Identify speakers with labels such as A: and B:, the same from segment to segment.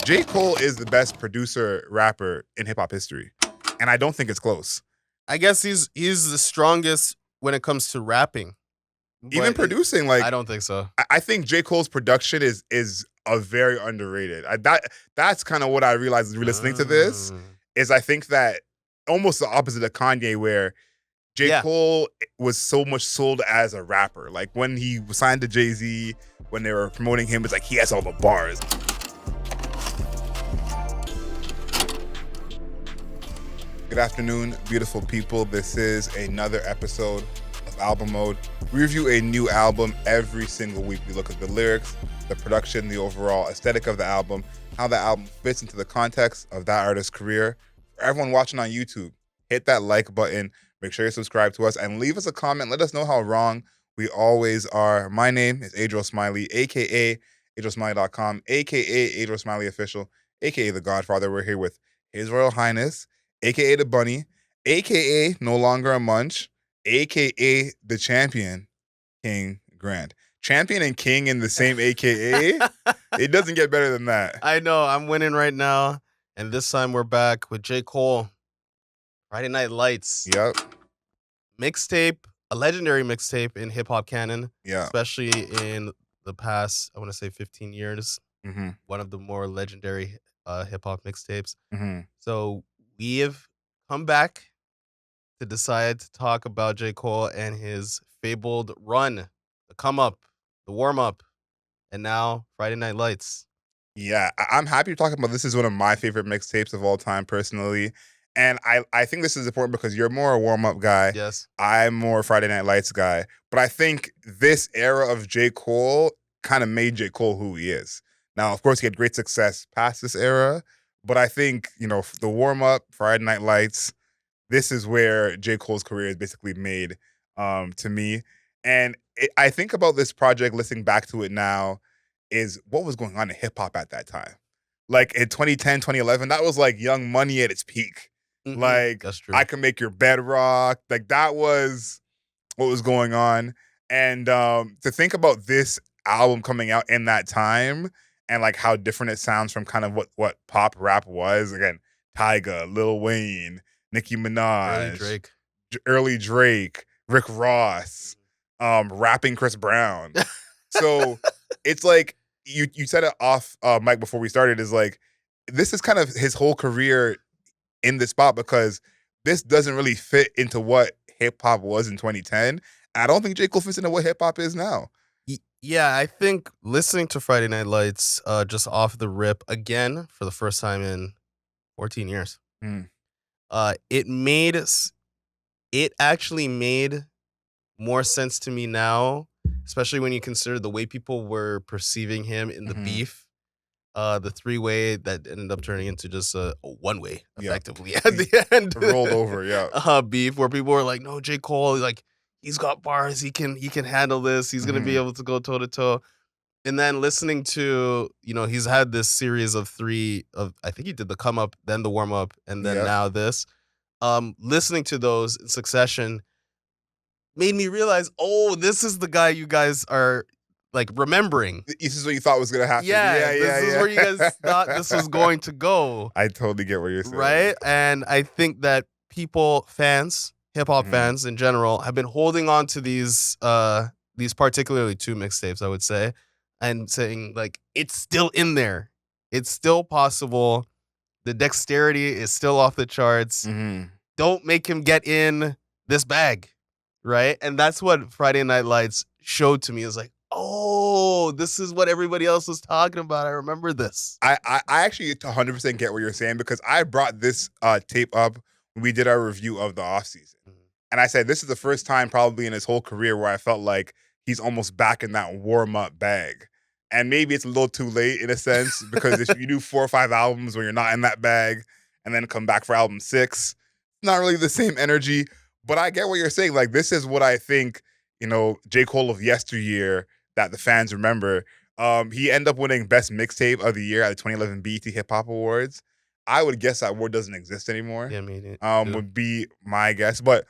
A: J. Cole is the best producer rapper in hip hop history, and I don't think it's close.
B: I guess he's the strongest when it comes to rapping.
A: Even producing, like
B: I don't think so.
A: I think J. Cole's production is a very underrated. That's kind of what I realized listening to this is I think that almost the opposite of Kanye, where J. Cole was so much sold as a rapper. Like when he signed to Jay-Z, when they were promoting him, it's like he has all the bars. Good afternoon, beautiful people. This is another episode of Album Mode. We review a new album every single week. We look at the lyrics, the production, the overall aesthetic of the album, how the album fits into the context of that artist's career. For everyone watching on YouTube, hit that like button, make sure you subscribe to us, and leave us a comment. Let us know how wrong we always are. My name is Adriel Smiley, a.k.a. AdrielSmiley.com, a.k.a. Adriel Smiley Official, a.k.a. The Godfather. We're here with His Royal Highness, a.k.a. The Bunny, a.k.a. No Longer a Munch, a.k.a. The Champion, King Grant. Champion and King in the same a.k.a.? It doesn't get better than that.
B: I know, I'm winning right now, and this time we're back with J. Cole, Friday Night Lights.
A: Yep.
B: Mixtape, a legendary mixtape in hip-hop canon,
A: Yeah.
B: especially in the past, I want to say 15 years.
A: Mm-hmm.
B: One of the more legendary hip-hop mixtapes.
A: Mm-hmm.
B: So we have come back to decide to talk about J. Cole and his fabled run, the come-up, the warm-up, and now Friday Night Lights.
A: Yeah, I'm happy to talk about this. Is one of my favorite mixtapes of all time, personally. And I think this is important because you're more a warm-up guy.
B: Yes.
A: I'm more a Friday Night Lights guy. But I think this era of J. Cole kind of made J. Cole who he is. Now, of course, he had great success past this era. But I think, the warm-up, Friday Night Lights, this is where J. Cole's career is basically made to me. And I think about this project, listening back to it now, is what was going on in hip-hop at that time. Like in 2010, 2011, that was like Young Money at its peak.
B: Mm-hmm.
A: Like,
B: that's true.
A: I Can Make Your Bed Rock. Like, that was what was going on. And to think about this album coming out in that time and like how different it sounds from kind of what pop rap was. Again, Tyga, Lil Wayne, Nicki Minaj, early Drake, Rick Ross, rapping Chris Brown. So it's like you said it off mic before we started, is like this is kind of his whole career in this spot because this doesn't really fit into what hip hop was in 2010. I don't think J. Cole fits into what hip hop is now.
B: Yeah, I think listening to Friday Night Lights just off the rip again for the first time in 14 years, it actually made more sense to me now, especially when you consider the way people were perceiving him in the beef, the three-way that ended up turning into just a one-way, effectively, at the end.
A: Rolled over,
B: beef, where people were like, no, J. Cole, like, he's got bars, he can handle this, he's going to be able to go toe-to-toe. And then listening to, he's had this series of I think he did the come-up, then the warm-up, and then now this. Listening to those in succession made me realize, this is the guy you guys are like remembering.
A: This is what you thought was gonna happen.
B: Yeah, this is where you guys thought this was going to go.
A: I totally get what you're saying.
B: Right? And I think that fans, hip hop fans in general, have been holding on to these particularly two mixtapes, I would say, and saying like it's still in there. It's still possible. The dexterity is still off the charts. Don't make him get in this bag. Right? And that's what Friday Night Lights showed to me. It was like, this is what everybody else was talking about. I remember this.
A: I actually 100% get what you're saying because I brought this tape up when we did our review of the offseason. And I said, this is the first time probably in his whole career where I felt like he's almost back in that warm-up bag. And maybe it's a little too late in a sense because if you do 4 or 5 albums where you're not in that bag and then come back for album 6, it's not really the same energy. But I get what you're saying. Like, this is what I think, J. Cole of yesteryear that the fans remember. He ended up winning Best Mixtape of the Year at the 2011 BET Hip Hop Awards. I would guess that award doesn't exist anymore.
B: Yeah, me
A: would be my guess. But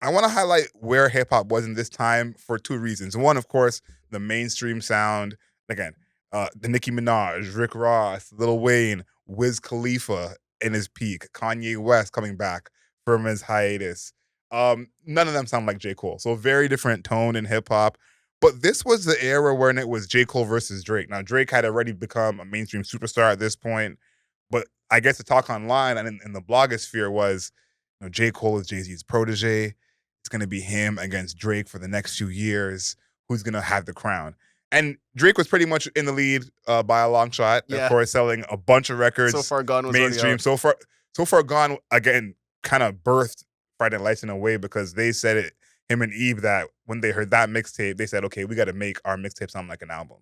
A: I want to highlight where hip hop was in this time for 2 reasons. One, of course, the mainstream sound. Again, the Nicki Minaj, Rick Ross, Lil Wayne, Wiz Khalifa in his peak, Kanye West coming back from his hiatus. None of them sound like J. Cole. So very different tone in hip hop. But this was the era when it was J. Cole versus Drake. Now, Drake had already become a mainstream superstar at this point. But I guess the talk online and in the blogosphere was, J. Cole is Jay-Z's protege. It's going to be him against Drake for the next few years. Who's going to have the crown? And Drake was pretty much in the lead by a long shot. Of
B: Yeah.
A: course, selling a bunch of records.
B: So Far Gone was already
A: mainstream.
B: out.
A: So far gone again. Kind of birthed Friday Night Lights in a way because they said it. Him and Eve that when they heard that mixtape, they said, "Okay, we got to make our mixtape sound like an album."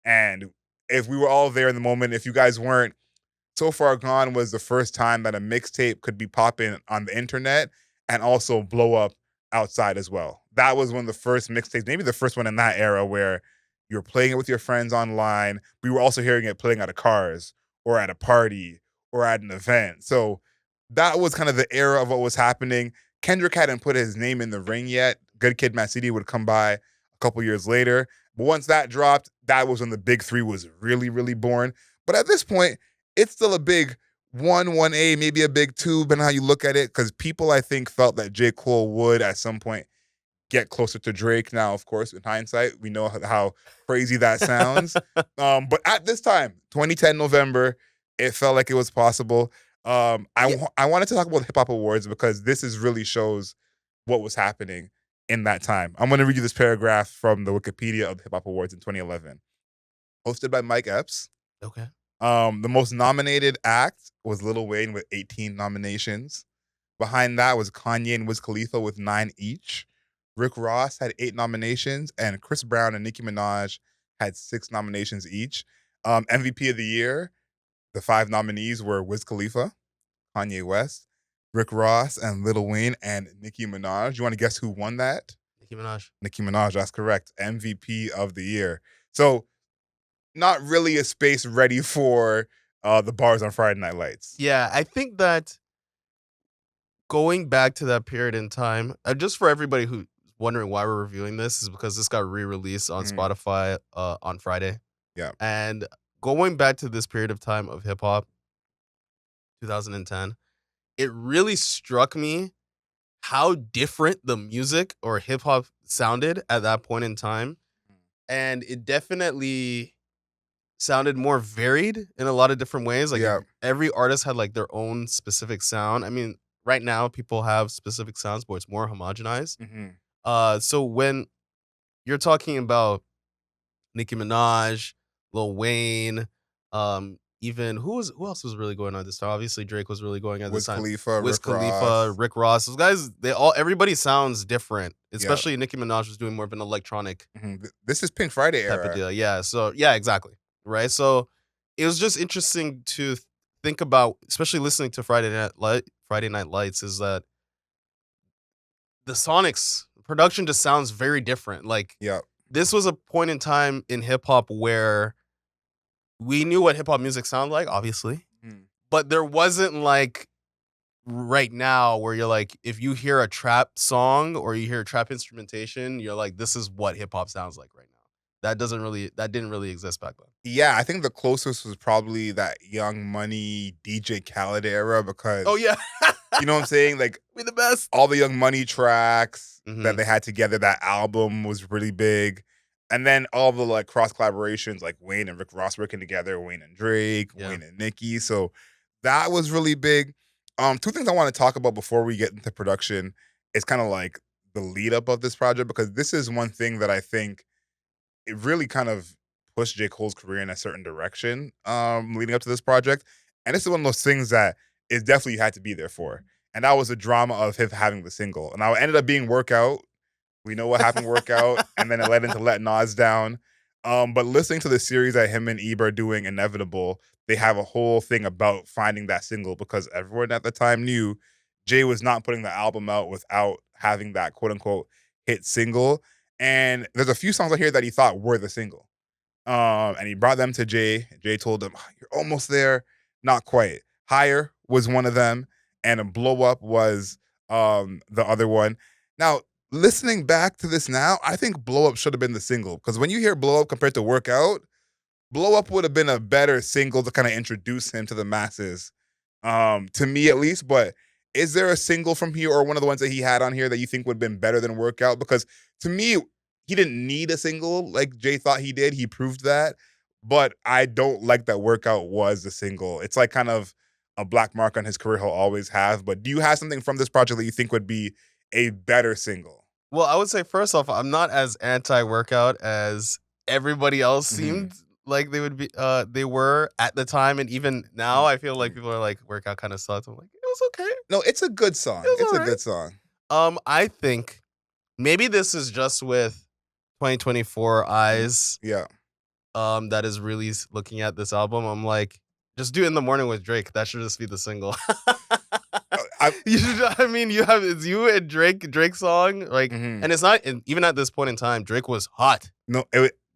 A: And if we were all there in the moment, if you guys weren't, So Far Gone was the first time that a mixtape could be popping on the internet and also blow up outside as well. That was one of the first mixtapes, maybe the first one in that era where you were playing it with your friends online. We were also hearing it playing out of cars or at a party or at an event. So that was kind of the era of what was happening. Kendrick hadn't put his name in the ring yet. Good Kid, Mad City would come by a couple years later. But once that dropped, that was when the big three was really, really born. But at this point, it's still a big 1A, maybe a big 2, depending on how you look at it, because people, I think, felt that J. Cole would, at some point, get closer to Drake. Now, of course, in hindsight, we know how crazy that sounds. But at this time, 2010 November, it felt like it was possible. I wanted to talk about the Hip Hop Awards because really shows what was happening in that time. I'm going to read you this paragraph from the Wikipedia of the Hip Hop Awards in 2011. Hosted by Mike Epps.
B: Okay.
A: The most nominated act was Lil Wayne with 18 nominations. Behind that was Kanye and Wiz Khalifa with 9 each. Rick Ross had 8 nominations, and Chris Brown and Nicki Minaj had 6 nominations each. MVP of the year, the 5 nominees were Wiz Khalifa, Kanye West, Rick Ross, and Lil Wayne, and Nicki Minaj. You want to guess who won that?
B: Nicki Minaj.
A: Nicki Minaj, that's correct. MVP of the year. So, not really a space ready for the bars on Friday Night Lights.
B: Yeah, I think that going back to that period in time, just for everybody who's wondering why we're reviewing this, is because this got re-released on Spotify on Friday.
A: Yeah.
B: And going back to this period of time of hip hop, 2010, it really struck me how different the music or hip hop sounded at that point in time. And it definitely sounded more varied in a lot of different ways. Like every artist had like their own specific sound. I mean, right now people have specific sounds, but it's more homogenized. So when you're talking about Nicki Minaj, Lil Wayne, even who else was really going on this time? Obviously Drake was really going at this time. Wiz Khalifa, Rick Ross. Those guys, everybody sounds different. Especially Nicki Minaj was doing more of an electronic.
A: This is Pink Friday
B: type
A: era.
B: of deal. Yeah. So yeah, exactly. Right. So it was just interesting to think about, especially listening to Friday Night Lights, is that the Sonics production just sounds very different. Like this was a point in time in hip hop where we knew what hip hop music sounded like, obviously, but there wasn't like right now where you're like, if you hear a trap song or you hear trap instrumentation, you're like, this is what hip hop sounds like right now. That didn't really exist back then.
A: Yeah, I think the closest was probably that Young Money DJ Khaled era because you know what I'm saying? Like
B: we the best.
A: All the Young Money tracks that they had together, that album was really big. And then all the like cross collaborations, like Wayne and Rick Ross working together, Wayne and Drake, Wayne and Nicki. So that was really big. 2 things I want to talk about before we get into production is kind of like the lead up of this project, because this is one thing that I think it really kind of pushed J. Cole's career in a certain direction leading up to this project. And this is one of those things that it definitely had to be there for. And that was the drama of him having the single. And now it ended up being Workout. We know what happened Workout. And then it led into Let Nas Down. But listening to the series that him and Ebe are doing, Inevitable, they have a whole thing about finding that single because everyone at the time knew Jay was not putting the album out without having that quote unquote hit single. And there's a few songs out here that he thought were the single. And he brought them to Jay. Jay told him, you're almost there. Not quite. Higher was one of them. And a Blow Up was the other one. Now, listening back to this now, I think Blow Up should have been the single. Because when you hear Blow Up compared to Workout, Blow Up would have been a better single to kind of introduce him to the masses, to me at least. But is there a single from here or one of the ones that he had on here that you think would have been better than Workout? Because to me, he didn't need a single like Jay thought he did. He proved that. But I don't like that Workout was the single. It's like kind of a black mark on his career he'll always have. But do you have something from this project that you think would be a better single?
B: Well, I would say first off, I'm not as anti-workout as everybody else seemed like they were at the time, and even now I feel like people are like workout kind of sucks. I'm like, it was okay.
A: No, it's a good song.
B: It was
A: It's a
B: alright.
A: good song.
B: I think maybe this is just with 2024 eyes.
A: Yeah.
B: That is really looking at this album. I'm like, just do it in the morning with Drake. That should just be the single. You should, I mean, it's you and Drake song, like, and it's not even at this point in time. Drake was hot.
A: No,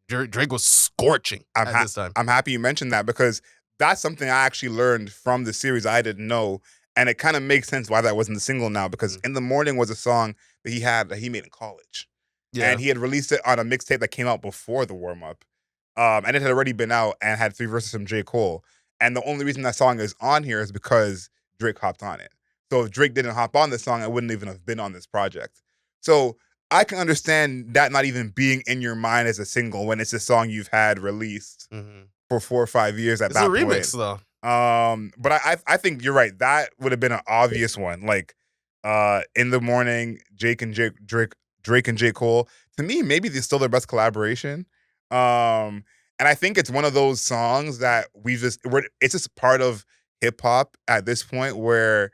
B: Drake was scorching at this time.
A: I'm happy you mentioned that because that's something I actually learned from the series I didn't know. And it kind of makes sense why that wasn't the single now because In the Morning was a song that he made in college.
B: Yeah.
A: And he had released it on a mixtape that came out before the warm up. And it had already been out and had 3 verses from J. Cole. And the only reason that song is on here is because Drake hopped on it. So if Drake didn't hop on this song, it wouldn't even have been on this project. So I can understand that not even being in your mind as a single when it's a song you've had released for 4 or 5 years at that point.
B: It's a remix though.
A: But I think you're right. That would have been an obvious one. Like In the Morning, Drake and J. Cole. To me, maybe they're still their best collaboration. And I think it's one of those songs that it's just part of hip hop at this point where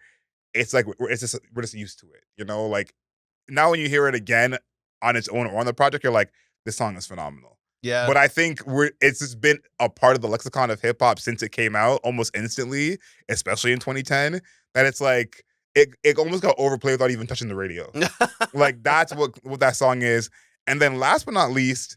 A: it's like we're just used to it, you know. Like now when you hear it again on its own or on the project, you're like, this song is phenomenal.
B: Yeah.
A: But I think it's just been a part of the lexicon of hip hop since it came out almost instantly, especially in 2010. That it's like it almost got overplayed without even touching the radio. Like that's what that song is. And then last but not least,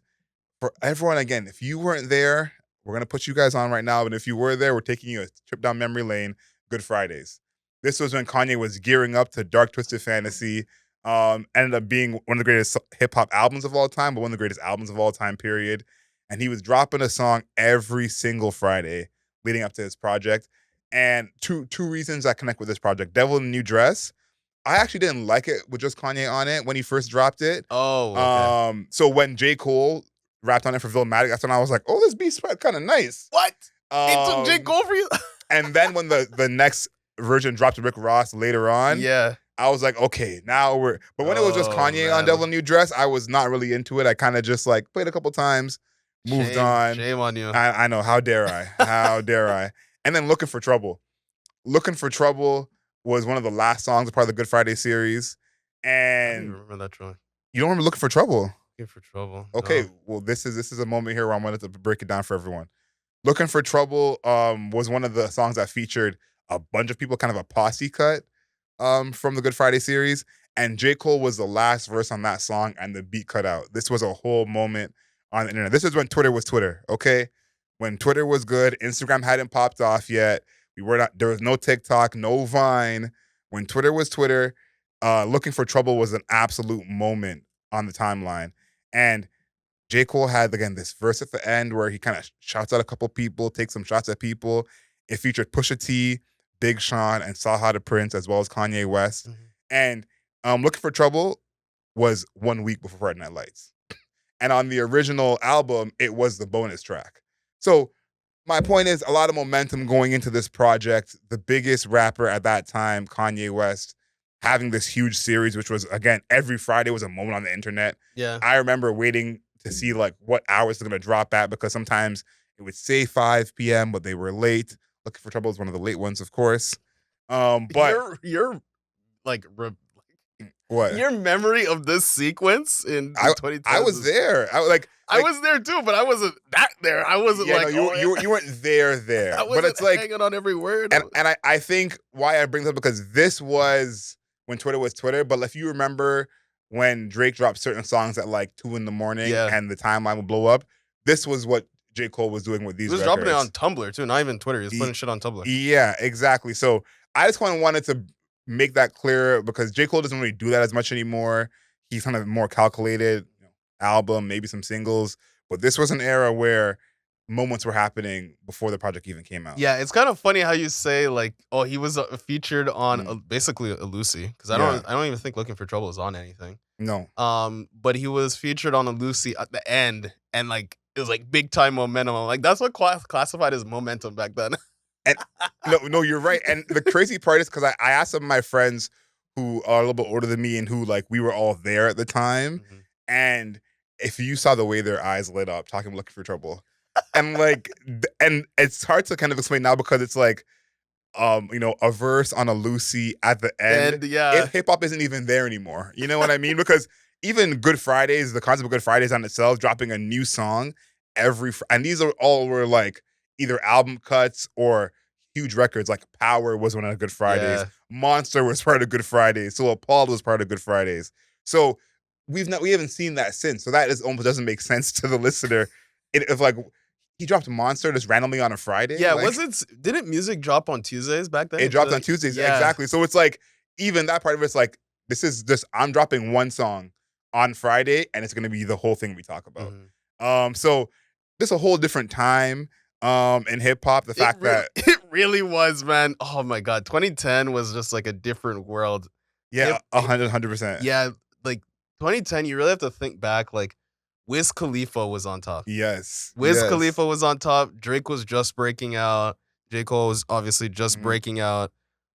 A: for everyone, again, if you weren't there, we're gonna put you guys on right now. But if you were there, we're taking you a trip down memory lane. Good Fridays. This was when Kanye was gearing up to Dark Twisted Fantasy. Ended up being one of the greatest hip hop albums of all time, but one of the greatest albums of all time, period. And he was dropping a song every single Friday leading up to his project. And two reasons I connect with this project. Devil in a New Dress. I actually didn't like it with just Kanye on it when he first dropped it.
B: Oh, okay.
A: So when J. Cole rapped on it for Villmatic, that's when I was like, oh, this beat's kind of nice.
B: What? It took J. Cole for you?
A: And then when the next version dropped to Rick Ross later on,
B: yeah,
A: I was like, okay, now we're. But when it was just Kanye on Devil in a New Dress, I was not really into it. I kind of just like played a couple times, moved on.
B: Shame on you.
A: I know. How dare I? How dare I? And then Looking for Trouble. Looking for Trouble was one of the last songs, part of the Good Friday series. And
B: I don't even remember that track.
A: You don't remember Looking for Trouble?
B: Looking for Trouble.
A: Okay,
B: no.
A: Well, this is a moment here where I wanted to break it down for everyone. Looking for Trouble was one of the songs that featured a bunch of people, kind of a posse cut from the Good Friday series. And J. Cole was the last verse on that song and the beat cut out. This was a whole moment on the internet. This is when Twitter was Twitter, okay? When Twitter was good, Instagram hadn't popped off yet. There was no TikTok, no Vine. When Twitter was Twitter, Looking for Trouble was an absolute moment on the timeline. And J. Cole had, again, this verse at the end where he kind of shouts at a couple people, takes some shots at people. It featured Pusha T, Big Sean, and Saha the Prince, as well as Kanye West. And Looking for Trouble was 1 week before Friday Night Lights. And on the original album, it was the bonus track. So my point is a lot of momentum going into this project. The biggest rapper at that time, Kanye West, having this huge series, which was, again, every Friday was a moment on the internet.
B: Yeah.
A: I remember waiting to see like what hours they're going to drop at because sometimes it would say 5 p.m., but they were late. Looking for Trouble is one of the late ones, of course. But
B: you're like
A: what?
B: Your memory of this sequence in 2010.
A: I was there. I
B: was there too, but I wasn't that there. I wasn't
A: you weren't there.
B: I wasn't
A: but it's like
B: hanging on every word.
A: And I think why I bring this up because this was when Twitter was Twitter. But if you remember when Drake dropped certain songs at like 2 a.m. and the timeline would blow up, this was what J. Cole was doing with these records.
B: He was dropping it on Tumblr too, not even Twitter. He was putting shit on Tumblr.
A: Yeah, exactly. So I just kind of wanted to make that clear because J. Cole doesn't really do that as much anymore. He's kind of more calculated, album, maybe some singles. But this was an era where moments were happening before the project even came out.
B: Yeah, it's kind of funny how you say like, oh, he was featured on basically a Lucy, because I don't even think Looking for Trouble is on anything.
A: No.
B: But he was featured on a Lucy at the end, and like it was like big time momentum. I'm like, that's what classified as momentum back then.
A: And no, you're right. And the crazy part is because I asked some of my friends who are a little bit older than me and who like we were all there at the time, and if you saw the way their eyes lit up talking Looking for Trouble, and like and it's hard to kind of explain now because it's like a verse on a Lucy at the end.
B: And yeah,
A: If hip hop isn't even there anymore, you know what I mean? Because even Good Fridays, the concept of Good Fridays on itself, dropping a new song and these are all were like either album cuts or huge records. Like Power was one of Good Fridays, Monster was part of Good Fridays, So Appalled was part of Good Fridays. So we haven't seen that since. So that almost doesn't make sense to the listener. If like he dropped Monster just randomly on a Friday.
B: Yeah,
A: like,
B: didn't music drop on Tuesdays back then?
A: it dropped on Tuesdays, exactly. So it's like even that part of it's like this is just I'm dropping one song on Friday and it's gonna be the whole thing we talk about. So this a whole different time in hip hop. The fact that
B: it really was, man. Oh my god, 2010 was just like a different world.
A: Yeah, 100%.
B: Yeah, like 2010, you really have to think back. Like Wiz Khalifa was on top.
A: Yes.
B: Wiz Khalifa was on top. Drake was just breaking out. J. Cole was obviously just breaking out.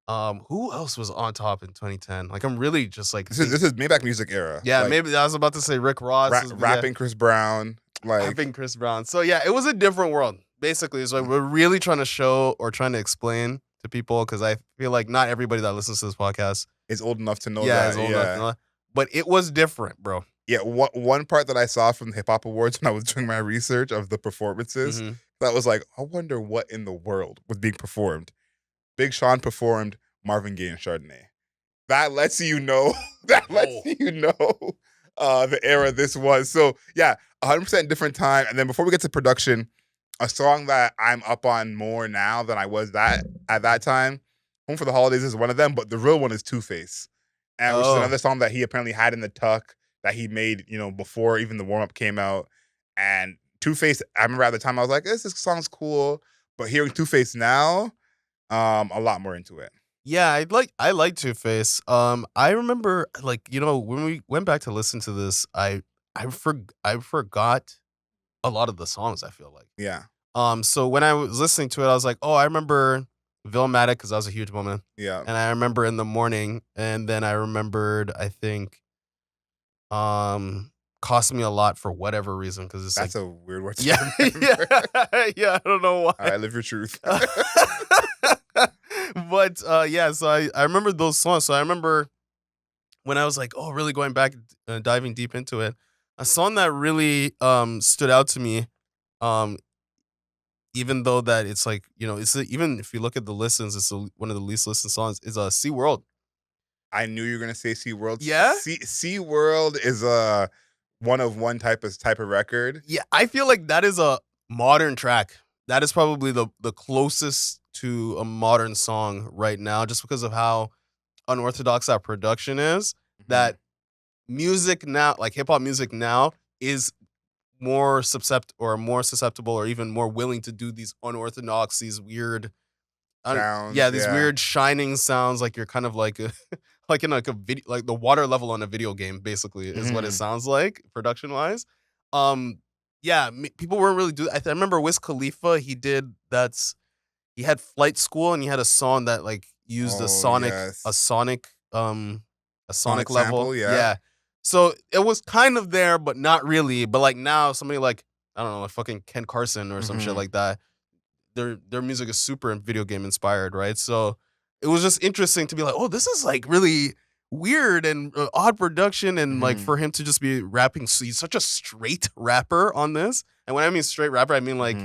B: Who else was on top in 2010? Like I'm really just like
A: this is Maybach Music era.
B: Yeah,
A: like,
B: maybe I was about to say Rick Ross
A: rapping Chris Brown.
B: Rapping Chris Brown. So yeah, it was a different world. Basically, it's like we're really trying to show or trying to explain to people, because I feel like not everybody that listens to this podcast
A: is old enough to know
B: is old enough to know that. But it was different, bro.
A: Yeah, one part that I saw from the Hip Hop Awards when I was doing my research of the performances, that was like, I wonder what in the world was being performed. Big Sean performed Marvin Gaye and Chardonnay. That lets you know. The era this was. So yeah, 100% different time. And then before we get to production, a song that I'm up on more now than I was at that time, Home for the Holidays is one of them, but the real one is Two Face, and which is another song that he apparently had in the tuck that he made, before even the warm up came out. And Two Face, I remember at the time I was like, this song's cool, but hearing Two Face now, a lot more into it.
B: Yeah, I like Two Face. I remember when we went back to listen to this, I forgot a lot of the songs, I feel like.
A: Yeah.
B: So when I was listening to it, I was like, oh, I remember Villmatic, because that was a huge moment.
A: Yeah.
B: And I remember In the Morning, and then I remembered, I think, Cost Me a Lot for whatever reason, because it's
A: that's a weird word to
B: remember. I don't know why.
A: All right, live your truth.
B: But so I remember those songs. So I remember when I was like, oh, really going back, diving deep into it, a song that really stood out to me, even though that it's like, even if you look at the listens, it's one of the least listened songs, is Sea World.
A: I knew you were gonna say Sea World.
B: Yeah,
A: Sea World is a one of one type of record.
B: Yeah, I feel like that is a modern track. That is probably the closest to a modern song right now, just because of how unorthodox that production is. That music now, like hip hop music now, is more susceptible or even more willing to do these unorthodox, these weird
A: sounds.
B: These weird shining sounds, like you're kind of like like in like a video, like the water level on a video game, basically, is what it sounds like production wise. People weren't really I remember Wiz Khalifa, he had Flight School, and he had a song that like used a sonic level.
A: Sample,
B: so it was kind of there, but not really. But like now, somebody like, I don't know, like fucking Ken Carson or some shit like that, their music is super video game inspired, right? So it was just interesting to be like, oh, this is like really weird and odd production, and like for him to just be rapping, so he's such a straight rapper on this. And when I mean straight rapper, I mean like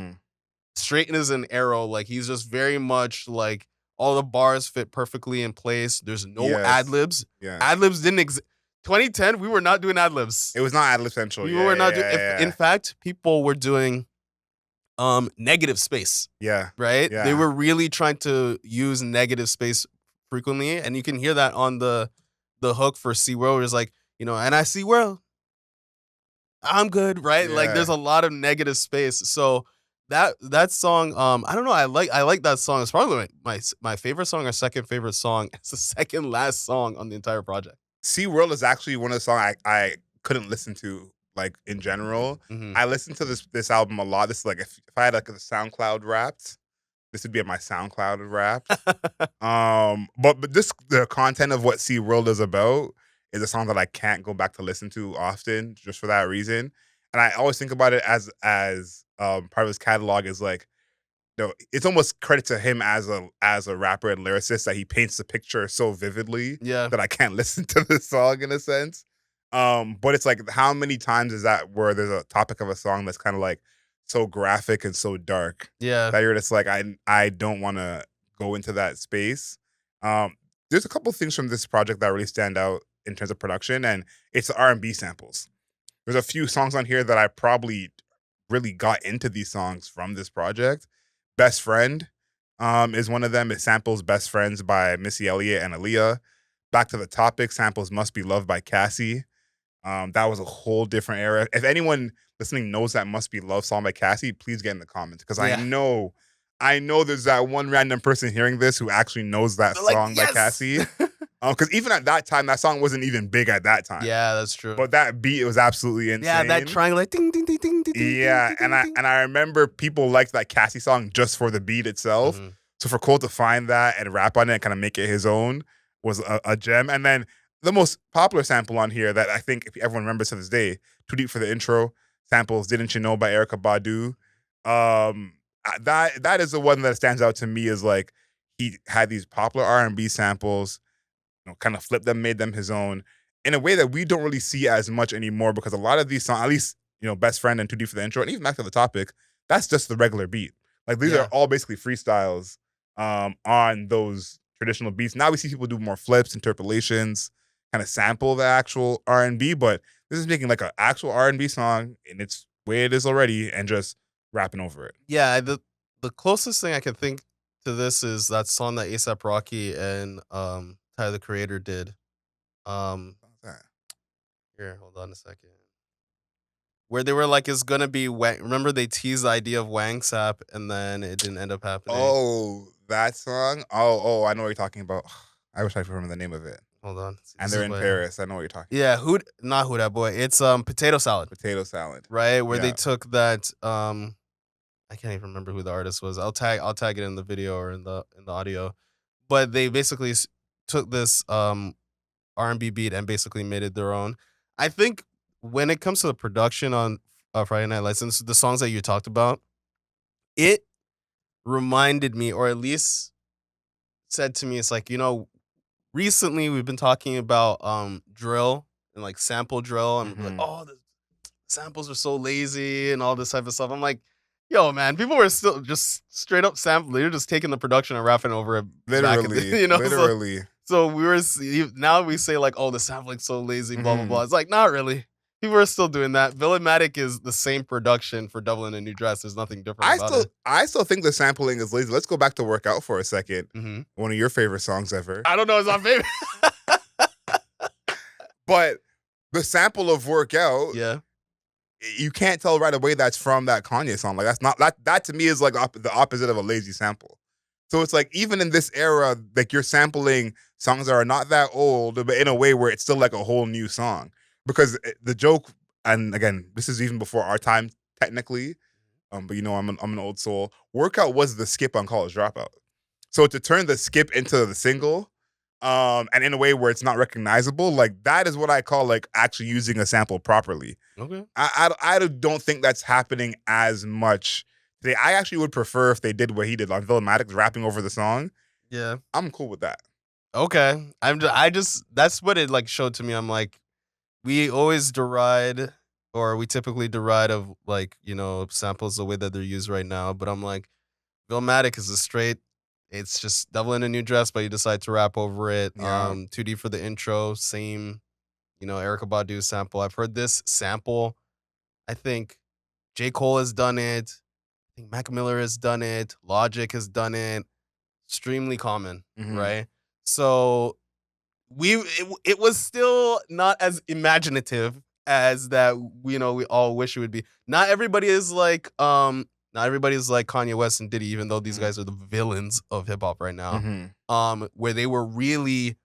B: straight as an arrow. Like he's just very much like all the bars fit perfectly in place. There's no ad libs.
A: Yeah.
B: Ad libs didn't exist. 2010, we were not doing ad libs.
A: It was not ad lib central.
B: We were not doing. In fact, people were doing negative space.
A: Yeah.
B: Right?
A: Yeah.
B: They were really trying to use negative space frequently, and you can hear that on the hook for SeaWorld. It's like, and I SeaWorld, I'm good, right?
A: Yeah.
B: Like there's a lot of negative space. So that song, I don't know. I like that song. It's probably like my favorite song or second favorite song. It's the second last song on the entire project.
A: Sea World is actually one of the songs I couldn't listen to like in general.
B: Hmm.
A: I listened to this album a lot. This is like if I had like a SoundCloud Wrapped, this would be my SoundCloud Wrapped. But this the content of what Sea World is about is a song that I can't go back to listen to often just for that reason. And I always think about it as part of his catalog is like it's almost credit to him as a rapper and lyricist that he paints the picture so vividly
B: Yeah,
A: that I can't listen to this song in a sense. But it's like how many times is that where there's a topic of a song that's kind of like so graphic and so dark
B: yeah,
A: that you're just like I don't want to go into that space. Um, there's a couple things from this project that really stand out in terms of production, and it's the R&B samples. There's a few songs on here that I probably really got into these songs from this project. Best Friend is one of them. It samples Best Friends by Missy Elliott and Aaliyah. Back to the Topic samples Must Be Loved by Cassie. That was a whole different era. If anyone listening knows that Must Be Love song by Cassie, please get in the comments because
B: yeah.
A: I know there's that one random person hearing this who actually knows that
B: They're like,
A: song by
B: yes.
A: Cassie. Because even at that time, that song wasn't even big at that time.
B: Yeah, that's true.
A: But that beat was absolutely insane.
B: Yeah, that triangle, like ding ding ding ding ding.
A: Yeah,
B: ding, ding, ding.
A: and I remember people liked that Cassie song just for the beat itself.
B: Mhm.
A: So for Cole to find that and rap on it and kind of make it his own was a gem. And then the most popular sample on here that I think everyone remembers to this day, Too Deep for the Intro, samples Didn't You Know by Erykah Badu. That is the one that stands out to me as like he had these popular R&B samples, kind of flipped them, made them his own in a way that we don't really see as much anymore because a lot of these songs, at least, Best Friend and Too Deep for the Intro, and even Back to the Topic, that's just the regular beat. Like these are
B: Yeah.
A: all basically freestyles on those traditional beats. Now we see people do more flips, interpolations, kind of sample the actual R&B, but this is making like an actual R&B song in its way it is already and just rapping over it.
B: Yeah, the closest thing I can think to this is that song that ASAP Rocky and Tyler the Creator did. Here, hold on a second. Where they were like, it's gonna be Wang. Remember they teased the idea of Wang Sap and then it didn't end up happening.
A: Oh, that song? Oh, I know what you're talking about. I wish I could remember the name of it.
B: Hold on.
A: And they're in Paris. I know what you're talking
B: Yeah, not who that boy. It's potato salad.
A: Potato Salad.
B: Right? Where they
A: Yeah.
B: took that I can't even remember who the artist was. I'll tag it in the video or in the audio. But they basically took this R&B beat and basically made it their own. I think when it comes to the production on Friday Night Lights, the songs that you talked about, it reminded me, or at least said to me, it's like, recently we've been talking about drill and like sample drill and like,
A: Mhm.
B: oh, the samples are so lazy and all this type of stuff. I'm like, yo, man, people were still just straight up sampling. They're just taking the production and rapping over it.
A: Literally. Literally.
B: So now we say like, oh, the sampling's so lazy, blah, blah,
A: Mhm.
B: blah. It's like, not really. People are still doing that. Villamatic is the same production for Devil in a New Dress. There's nothing different about it.
A: I still think the sampling is lazy. Let's go back to Workout for a second.
B: Mhm.
A: One of your favorite songs ever.
B: I don't know. It's my favorite.
A: But the sample of Workout,
B: Yeah.
A: you can't tell right away that's from that Kanye song. Like that's not that to me is like the opposite of a lazy sample. So it's like even in this era, like you're sampling songs that are not that old, but in a way where it's still like a whole new song. Because the joke, and again, this is even before our time technically, but I'm an old soul. Workout was the skip on College Dropout. So to turn the skip into the single, and in a way where it's not recognizable, like that is what I call like actually using a sample properly.
B: Okay.
A: I don't think that's happening as much today. I actually would prefer if they did what he did on Villamatic, rapping over the song.
B: Yeah.
A: I'm cool with that.
B: Okay. I just that's what it like showed to me. I'm like, we always deride or we typically deride of like, samples the way that they're used right now. But I'm like, Villamatic is a straight, it's just Devil in a New Dress, but you decide to rap over it.
A: Yeah.
B: 2D for the intro, same, Erykah Badu sample. I've heard this sample. I think J. Cole has done it. I think Mac Miller has done it. Logic has done it. Extremely common,
A: Mhm.
B: right? So it was still not as imaginative as that we all wish it would be. Not everybody is like not Not everybody's like Kanye West and Diddy, even though these guys are the villains of hip hop right now. Where they were really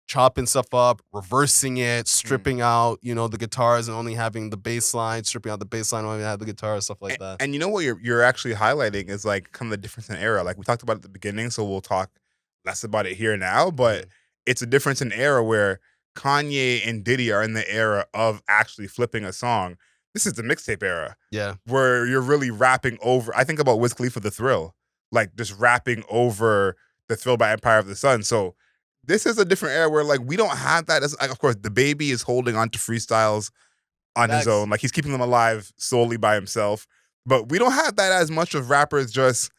B: chopping stuff up, reversing it, stripping out, the guitars and only having the bass line, stripping out the bass line, only have the guitar, stuff like that.
A: And you know what you're actually highlighting is like kind of the difference in era. Like we talked about at the beginning, so we'll talk less about it here now, but it's a difference in era where Kanye and Diddy are in the era of actually flipping a song. This is the mixtape era.
B: Yeah.
A: Where you're really rapping over. I think about Wiz Khalifa, The Thrill, like just rapping over The Thrill by Empire of the Sun. So this is a different era where like we don't have that. As like, of course, the baby is holding on to freestyles on his own. Like he's keeping them alive solely by himself. But we don't have that as much of rappers just,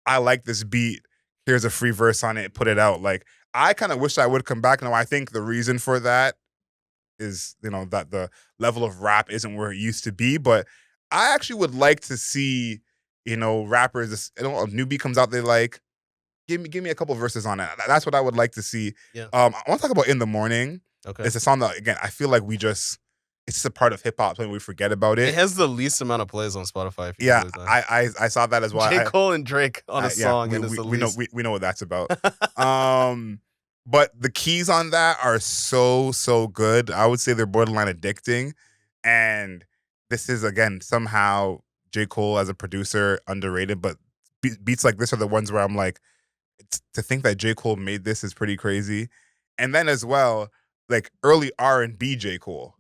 A: I like this beat. Here's a free verse on it, put it out. Like I kind of wish I would come back. Now I think the reason for that is, that the level of rap isn't where it used to be. But I actually would like to see, rappers, a new beat comes out they like, give me a couple verses on it. That's what I would like to see.
B: Yeah.
A: I want to talk about In the Morning.
B: Okay.
A: It's a song that, again, I feel like it's just a part of hip hop, so we forget about it.
B: It has the least amount of plays on Spotify.
A: Yeah, I saw that as well.
B: J. Cole and Drake on a song,
A: yeah,
B: and it's the
A: we
B: least.
A: we know what that's about. But the keys on that are so good. I would say they're borderline addicting. And this is, again, somehow J. Cole as a producer underrated, but beats like this are the ones where I'm like, to think that J. Cole made this is pretty crazy. And then as well, like early R&B J. Cole.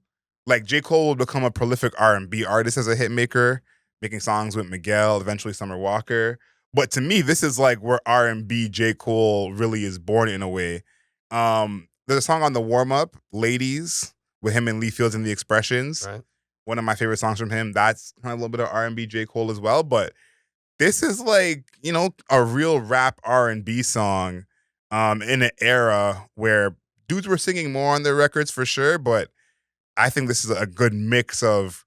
A: Like J. Cole will become a prolific R&B artist as a hit maker, making songs with Miguel, eventually Summer Walker. But to me, this is like where R&B J. Cole really is born in a way. There's a song on the warm-up, Ladies, with him and Lee Fields and the Expressions.
B: Right.
A: One of my favorite songs from him. That's kind of a little bit of R&B J. Cole as well. But this is like, a real rap R&B song in an era where dudes were singing more on their records for sure, but I think this is a good mix of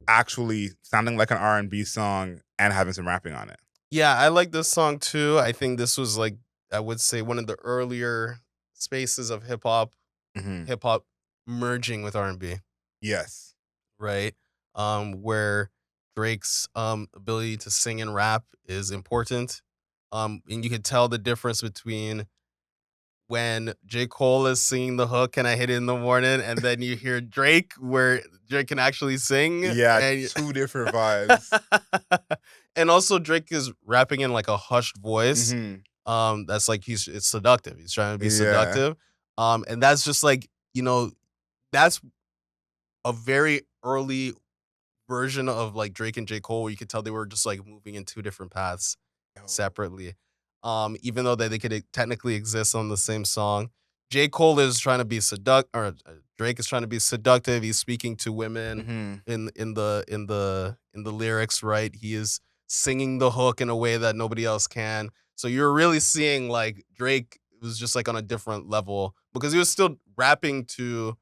A: actually sounding like an R&B song and having some rapping on it.
B: Yeah, I like this song too. I think this was like, I would say, one of the earlier spaces of hip hop merging with R&B.
A: Yes.
B: Right. Where Drake's ability to sing and rap is important. And you can tell the difference between when J. Cole is singing the hook and I hit it in the morning, and then you hear Drake where Drake can actually sing.
A: Yeah, two different vibes.
B: And also Drake is rapping in like a hushed voice. That's like it's seductive. He's trying to be seductive. And that's just like, that's a very early version of like Drake and J. Cole where you could tell they were just like moving in two different paths separately. Even though they could technically exist on the same song. J. Cole is trying to be Drake is trying to be seductive. He's speaking to women in the lyrics, right? He is singing the hook in a way that nobody else can. So you're really seeing like Drake was just like on a different level because he was still rapping to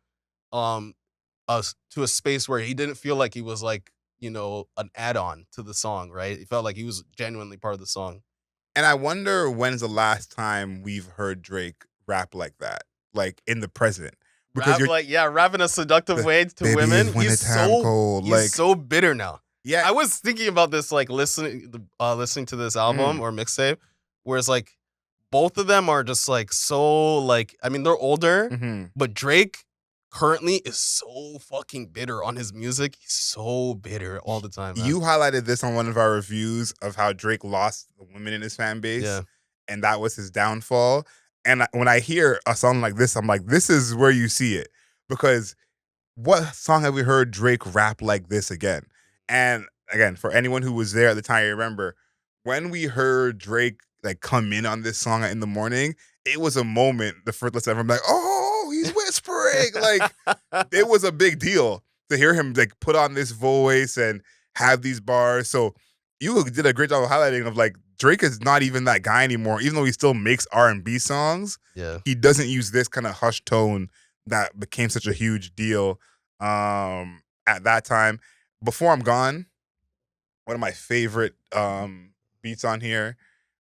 B: a space where he didn't feel like he was like, an add-on to the song, right? It felt like he was genuinely part of the song.
A: And I wonder when's the last time we've heard Drake rap like that, like in the present.
B: Because rap in a seductive way to women. He's so bitter now.
A: Yeah,
B: I was thinking about this, like listening to this album or mixtape, where it's like both of them are just like so like, I mean, they're older, but Drake currently is so fucking bitter on his music. He's so bitter all the time, man.
A: You highlighted this on one of our reviews of how Drake lost the women in his fan base, and that was his downfall. And when I hear a song like this, I'm like, this is where you see it. Because what song have we heard Drake rap like this again? And again, for anyone who was there at the time, I remember when we heard Drake like come in on this song in the morning, it was a moment. The first listen, I'm like, oh, he's whispering. Like it was a big deal to hear him like put on this voice and have these bars. So you did a great job of highlighting of like Drake is not even that guy anymore, even though he still makes R&B songs.
B: Yeah,
A: he doesn't use this kind of hushed tone that became such a huge deal at that time. Before I'm Gone, one of my favorite beats on here.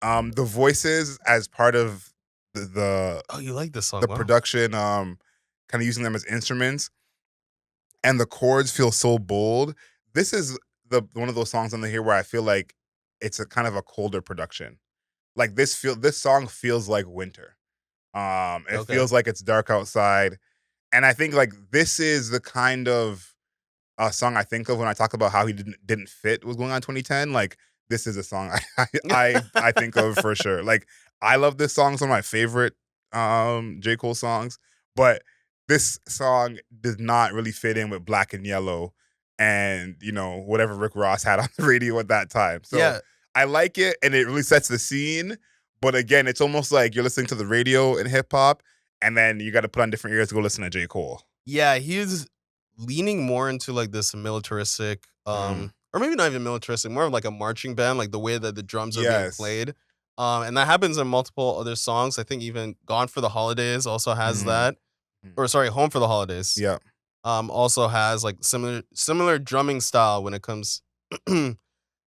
A: The voices as part of the
B: you like this song?
A: The production, kind of using them as instruments, and the chords feel so bold. This is one of those songs on here where I feel like it's a kind of a colder production. Like this song feels like winter. It
B: Okay.
A: feels like it's dark outside, and I think like this is the kind of song I think of when I talk about how he didn't fit what was going on in 2010. Like this is a song I think of for sure. Like I love this song; it's one of my favorite J. Cole songs. But this song does not really fit in with Black and Yellow, and whatever Rick Ross had on the radio at that time. So
B: Yeah.
A: I like it, and it really sets the scene. But again, it's almost like you're listening to the radio in hip hop, and then you got to put on different ears to go listen to J. Cole.
B: Yeah, he's leaning more into like this militaristic,
A: Mm.
B: or maybe not even militaristic, more of like a marching band, like the way that the drums are being
A: Yes.
B: played. And that happens in multiple other songs. I think even Gone for the Holidays also has
A: Mhm.
B: that. Or sorry, Home for the Holidays.
A: Yeah.
B: Also has like similar drumming style when it comes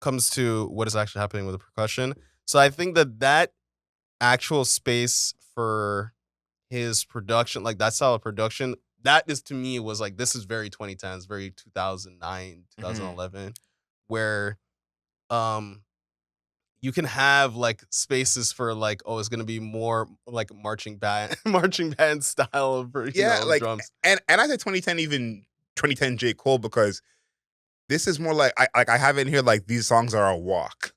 B: comes to what is actually happening with the percussion. So I think that actual space for his production, like that style of production, that is to me was like this is very 2010s, very 2009,
A: Mhm.
B: 2011, where um you can have like spaces for like, oh, it's gonna be more like marching band marching band style for
A: Yeah,
B: of
A: like
B: drums.
A: and I say 2010 even 2010 J. Cole because this is more like I have in here like these songs are a walk.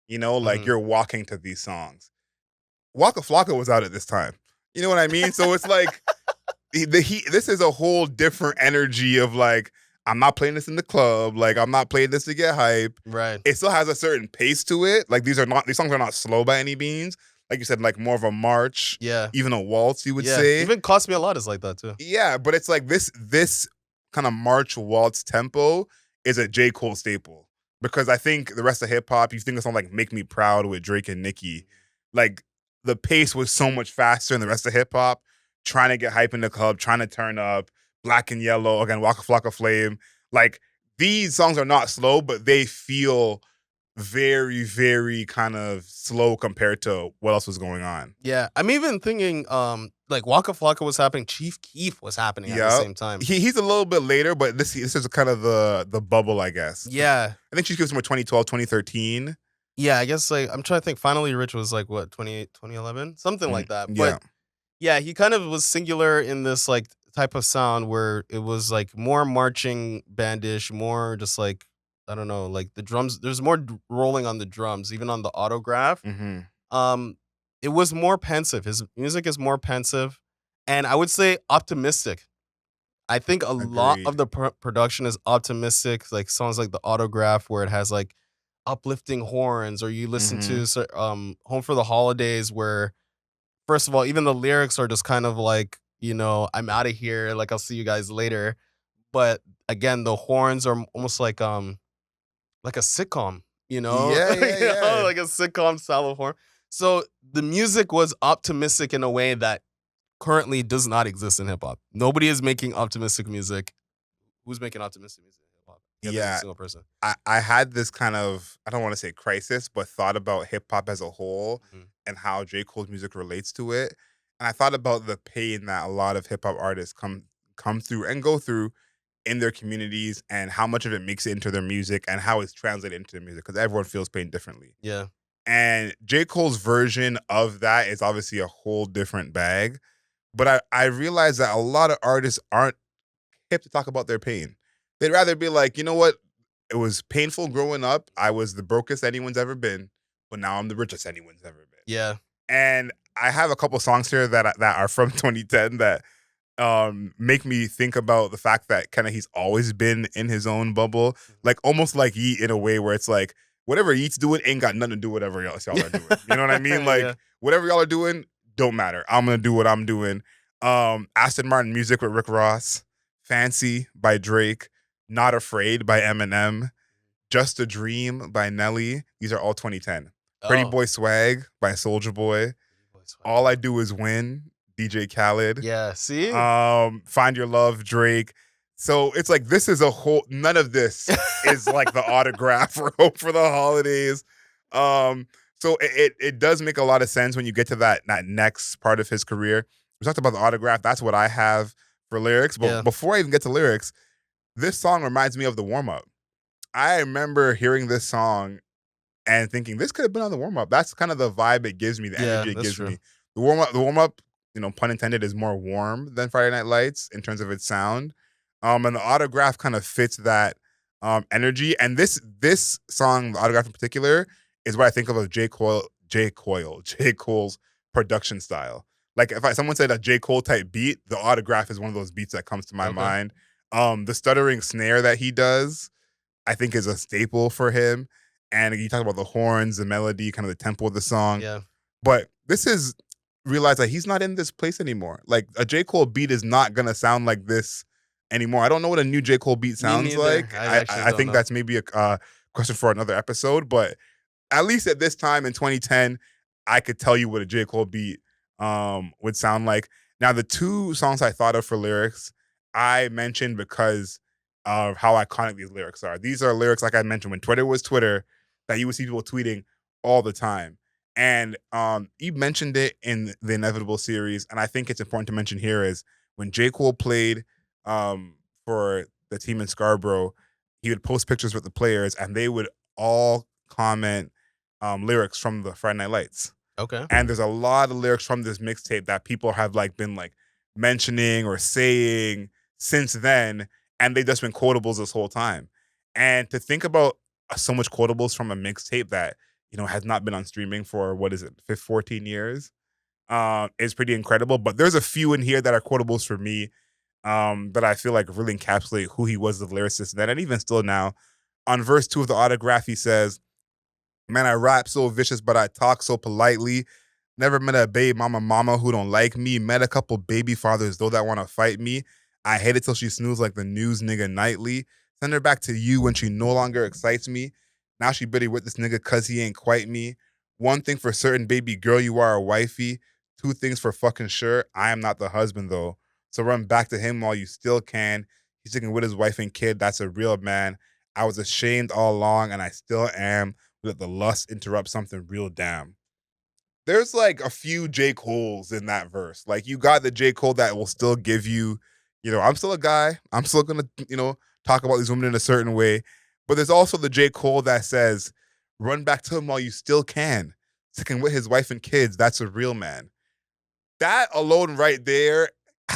A: Like
B: Hmm.
A: you're walking to these songs. Waka Flocka was out at this time. You know what I mean? So it's like this is a whole different energy of like I'm not playing this in the club, like I'm not playing this to get hype.
B: Right.
A: It still has a certain pace to it. Like these songs are not slow by any means. Like you said, like more of a march,
B: Yeah.
A: even a waltz, you would
B: Yeah.
A: say.
B: Even Cost Me a Lot is like that too.
A: Yeah, but it's like this kind of march waltz tempo is a J. Cole staple. Because I think the rest of hip hop, you think of something like Make Me Proud with Drake and Nicki, like the pace was so much faster in the rest of hip hop, trying to get hype in the club, trying to turn up, Black and Yellow, again, Waka Flocka Flame. Like these songs are not slow, but they feel very, very kind of slow compared to what else was going on.
B: Yeah. I'm even thinking like Waka Flocka was happening, Chief Keef was happening at the
A: Yeah,
B: same time.
A: he's a little bit later, but this is kind of the bubble, I guess. 'Cause
B: Yeah.
A: I think she gives him 2012, 2013.
B: Yeah, I guess like I'm trying to think Finally Rich was like what, 2011, something like that. But
A: Yeah.
B: yeah, he kind of was singular in this like type of sound where it was like more marching bandish, more just like I don't know, like the drums. There's more rolling on the drums, even on the autograph.
A: Hmm.
B: Um, it was more pensive. His music is more pensive, and I would say optimistic. I think a lot of
A: Agreed.
B: the production is optimistic, like songs like the autograph, where it has like uplifting horns, or you listen
A: Hmm.
B: to Home for the Holidays, where first of all, even the lyrics are just kind of like, I'm out of here, like I'll see you guys later. But again, the horns are almost like a sitcom,
A: Yeah, yeah, yeah.
B: like a sitcom style of horn. So the music was optimistic in a way that currently does not exist in hip hop. Nobody is making optimistic music. Who's making optimistic music in hip hop? Can't think of a
A: Yeah.
B: single person.
A: I had this kind of, I don't want to say crisis, but thought about hip hop as a whole
B: Mhm.
A: and how J. Cole's music relates to it. And I thought about the pain that a lot of hip hop artists come through and go through in their communities and how much of it makes it into their music and how it's translated into their music because everyone feels pain differently.
B: Yeah.
A: And J. Cole's version of that is obviously a whole different bag. But I realize that a lot of artists aren't hip to talk about their pain. They'd rather be like, you know what? It was painful growing up. I was the brokest anyone's ever been, but now I'm the richest anyone's ever been.
B: Yeah.
A: And I have a couple songs here that are from 2010 that make me think about the fact that kind of he's always been in his own bubble, like almost like Yeet in a way where it's like whatever Yeet's doing ain't got nothing to do with whatever else y'all are doing. You know what I mean?
B: Yeah.
A: Like whatever y'all are doing don't matter. I'm gonna do what I'm doing. Aston Martin music with Rick Ross, Fancy by Drake, Not Afraid by Eminem, Just a Dream by Nelly. These are all 2010. Pretty
B: Oh.
A: Boy Swag by Soldier Boy. All I Do Is Win, DJ Khaled.
B: Yeah. See?
A: Find Your Love, Drake. So it's like this is a whole none of this is like the autograph for Hope for the Holidays. So it does make a lot of sense when you get to that next part of his career. We talked about the autograph. That's what I have for lyrics. But
B: Yeah.
A: before I even get to lyrics, this song reminds me of the warm up. I remember hearing this song and thinking this could have been on the warm up. That's kind of the vibe it gives me, the
B: Yeah,
A: energy it
B: that's
A: gives
B: true.
A: me. The warm up, pun intended, is more warm than Friday Night Lights in terms of its sound. And the autograph kind of fits that energy. And this song, the autograph in particular, is what I think of J. Cole's production style. Like if someone said a J. Cole type beat, the autograph is one of those beats that comes to my
B: Okay.
A: mind. The stuttering snare that he does, I think, is a staple for him. And you talk about the horns, the melody, kind of the tempo of the song.
B: Yeah.
A: But this is realize that he's not in this place anymore. Like a J. Cole beat is not gonna sound like this anymore. I don't know what a new J. Cole beat
B: Me
A: sounds
B: neither.
A: like.
B: I
A: I
B: actually
A: I
B: don't
A: think
B: know.
A: that's maybe a question for another episode. But at least at this time in 2010, I could tell you what a J. Cole beat would sound like. Now, the two songs I thought of for lyrics, I mentioned because of how iconic these lyrics are. These are lyrics, like I mentioned, when Twitter was Twitter, that you would see people tweeting all the time. And you mentioned it in the Inevitable series, and I think it's important to mention here is when J. Cole played for the team in Scarborough, he would post pictures with the players, and they would all comment lyrics from the Friday Night Lights.
B: Okay.
A: And there's a lot of lyrics from this mixtape that people have been mentioning or saying since then, and they've just been quotables this whole time. And to think about so much quotables from a mixtape that has not been on streaming for what is it, 14 years, is pretty incredible. But there's a few in here that are quotables for me, that I feel like really encapsulate who he was as a lyricist then and even still now. On verse 2 of the autograph, he says, "Man, I rap so vicious, but I talk so politely. Never met a babe mama who don't like me. Met a couple baby fathers, though, that want to fight me. I hate it till she snooze like the news nigga nightly. Send her back to you when she no longer excites me. Now she bitter with this nigga cause he ain't quite me. One thing for certain, baby girl, you are a wifey. Two things for fucking sure, I am not the husband, though. So run back to him while you still can. He's sticking with his wife and kid. That's a real man. I was ashamed all along, and I still am. Let the lust interrupt something real damn." There's a few J. Cole's in that verse. Like you got the J. Cole that will still give you, I'm still a guy. I'm still gonna, talk about these women in a certain way. But there's also the J. Cole that says, run back to him while you still can. Sticking with his wife and kids, that's a real man. That alone right there,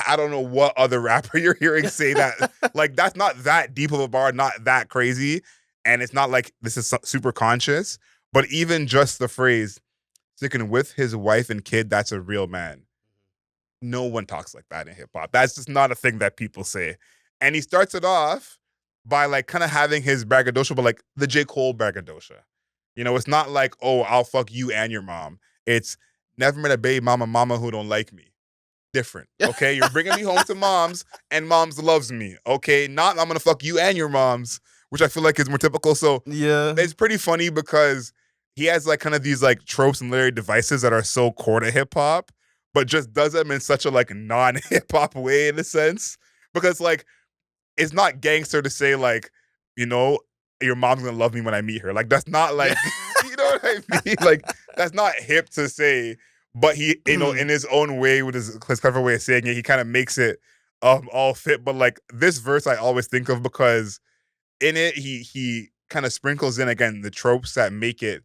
A: I don't know what other rapper you're hearing say that. Like, that's not that deep of a bar, not that crazy. And it's not like this is super conscious. But even just the phrase, sticking with his wife and kid, that's a real man. No one talks like that in hip hop. That's just not a thing that people say. And he starts it off by kind of having his braggadocio, but the J. Cole braggadocio. It's not like, oh, I'll fuck you and your mom. It's never met a baby mama who don't like me. Different. Okay. You're bringing me home to moms and moms loves me. Okay. Not I'm going to fuck you and your moms, which I feel like is more typical. So
B: Yeah.
A: it's pretty funny because he has kind of these tropes and literary devices that are so core to hip hop, but just does them in such a non-hip hop way in a sense. Because it's not gangster to say you know, your mom's gonna love me when I meet her. That's not you know what I mean? That's not hip to say. But he, in his own way, with his clever way of saying it, he kind of makes it all fit. But this verse I always think of because in it he kind of sprinkles in again the tropes that make it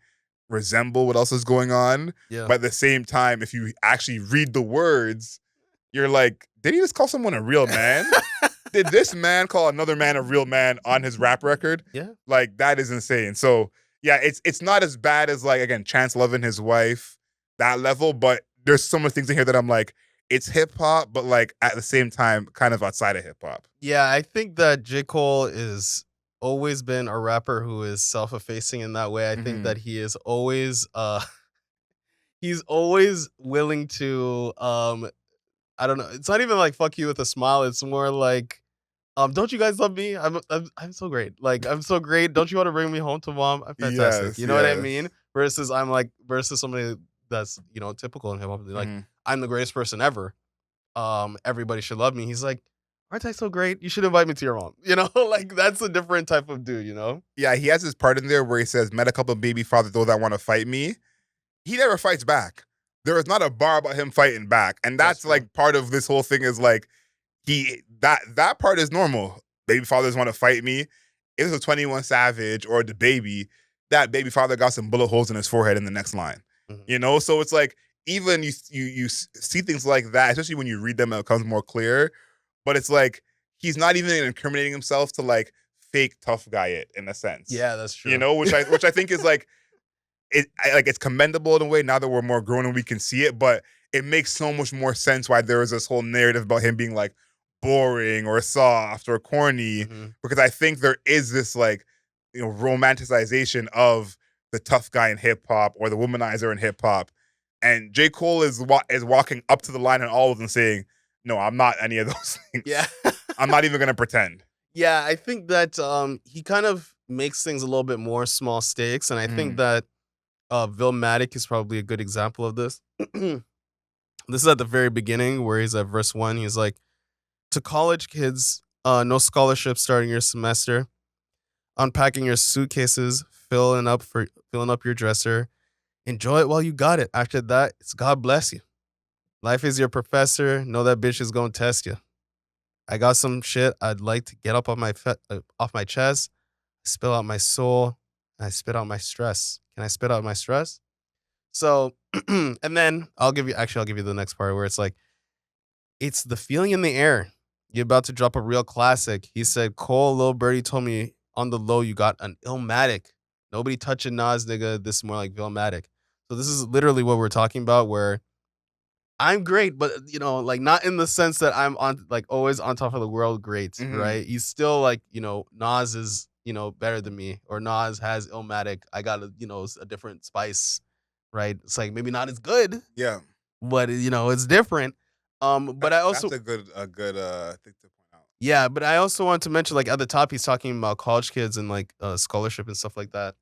A: resemble what else is going on.
B: Yeah.
A: But at the same time, if you actually read the words, you're like, did he just call someone a real man? Did this man call another man a real man on his rap record?
B: Yeah.
A: That is insane. So yeah, it's not as bad as again, Chance loving his wife, that level, but there's so many things in here that I'm like, it's hip hop, but at the same time, kind of outside of hip hop.
B: Yeah, I think that J. Cole is always been a rapper who is self-effacing in that way. I think that he is always he's always willing to I don't know. It's not even fuck you with a smile. It's more don't you guys love me? I'm so great. I'm so great. Don't you want to bring me home to mom? I'm fantastic.
A: Yes,
B: You know what I
A: yes.
B: mean? Versus somebody that's, typical in hip hop. I'm the greatest person ever. Everybody should love me. He's like, aren't I so great? You should invite me to your mom. That's a different type of dude,
A: Yeah, he has this part in there where he says, met a couple of baby fathers though that want to fight me. He never fights back. There is not a bar about him fighting back. And that's part of this whole thing is that part is normal. Baby fathers want to fight me. If it's a 21 Savage or the baby, that baby father got some bullet holes in his forehead in the next line.
B: Mhm.
A: So it's like even you see things like that, especially when you read them, it becomes more clear. But it's like he's not even incriminating himself to like fake tough guy it in a sense.
B: Yeah, that's true.
A: Which I think is like it's commendable in a way now that we're more grown and we can see it, but it makes so much more sense why there is this whole narrative about him being like boring or soft or corny,
B: Mhm.
A: because I think there is this like romanticization of the tough guy in hip hop or the womanizer in hip hop, and J. Cole is walking up to the line and all of them saying, "No, I'm not any of those
B: Yeah.
A: things. I'm not even gonna pretend."
B: Yeah, I think that he kind of makes things a little bit more small stakes, and I think
A: Mm.
B: that Vilmatic is probably a good example of this. This is at the very beginning where he's at verse 1. He's like, to college kids, no scholarship starting your semester, unpacking your suitcases, filling up your dresser. Enjoy it while you got it. After that, it's God bless you. Life is your professor. Know that bitch is gonna test you. I got some shit I'd like to get up on off my chest, spill out my soul, and I spit out my stress. Can I spit out my stress? So, and then I'll give you the next part where it's like, it's the feeling in the air. You're about to drop a real classic. He said, Cole, Lil Birdie told me on the low you got an Illmatic. Nobody touching Nas, nigga. This is more like Illmatic. So this is literally what we're talking about where I'm great, but like not in the sense that I'm on like always on top of the world great,
A: Mhm.
B: right? He's still like, Nas is, better than me, or Nas has Illmatic. I got a different spice, right? It's like maybe not as good,
A: Yeah,
B: but it's different. But I
A: that's
B: also
A: a good thing to point out.
B: yeah, but I also want to mention like at the top he's talking about college kids and like scholarship and stuff like that.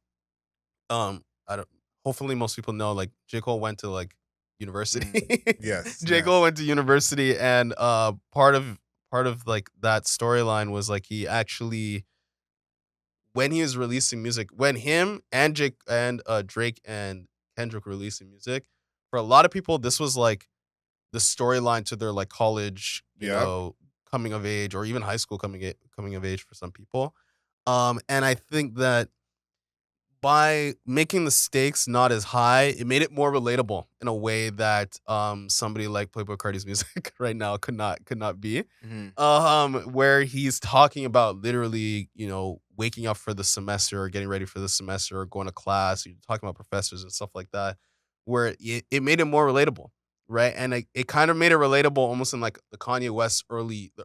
B: I don't hopefully most people know like J. Cole went to like
A: Mm.
B: university.
A: Yes,
B: J. Cole
A: yes.
B: went to university and part of like that storyline was like he actually when he was releasing music, when him and Drake and Kendrick were releasing music, for a lot of people this was like the storyline to their like college,
A: Yep.
B: coming of age or even high school coming of age for some people. And I think that by making the stakes not as high, it made it more relatable in a way that somebody like Playboi Carti's music right now could not be.
A: Mhm.
B: Where he's talking about literally, waking up for the semester or getting ready for the semester or going to class, you're talking about professors and stuff like that, where it made it more relatable, right? And it kind of made it relatable almost in like the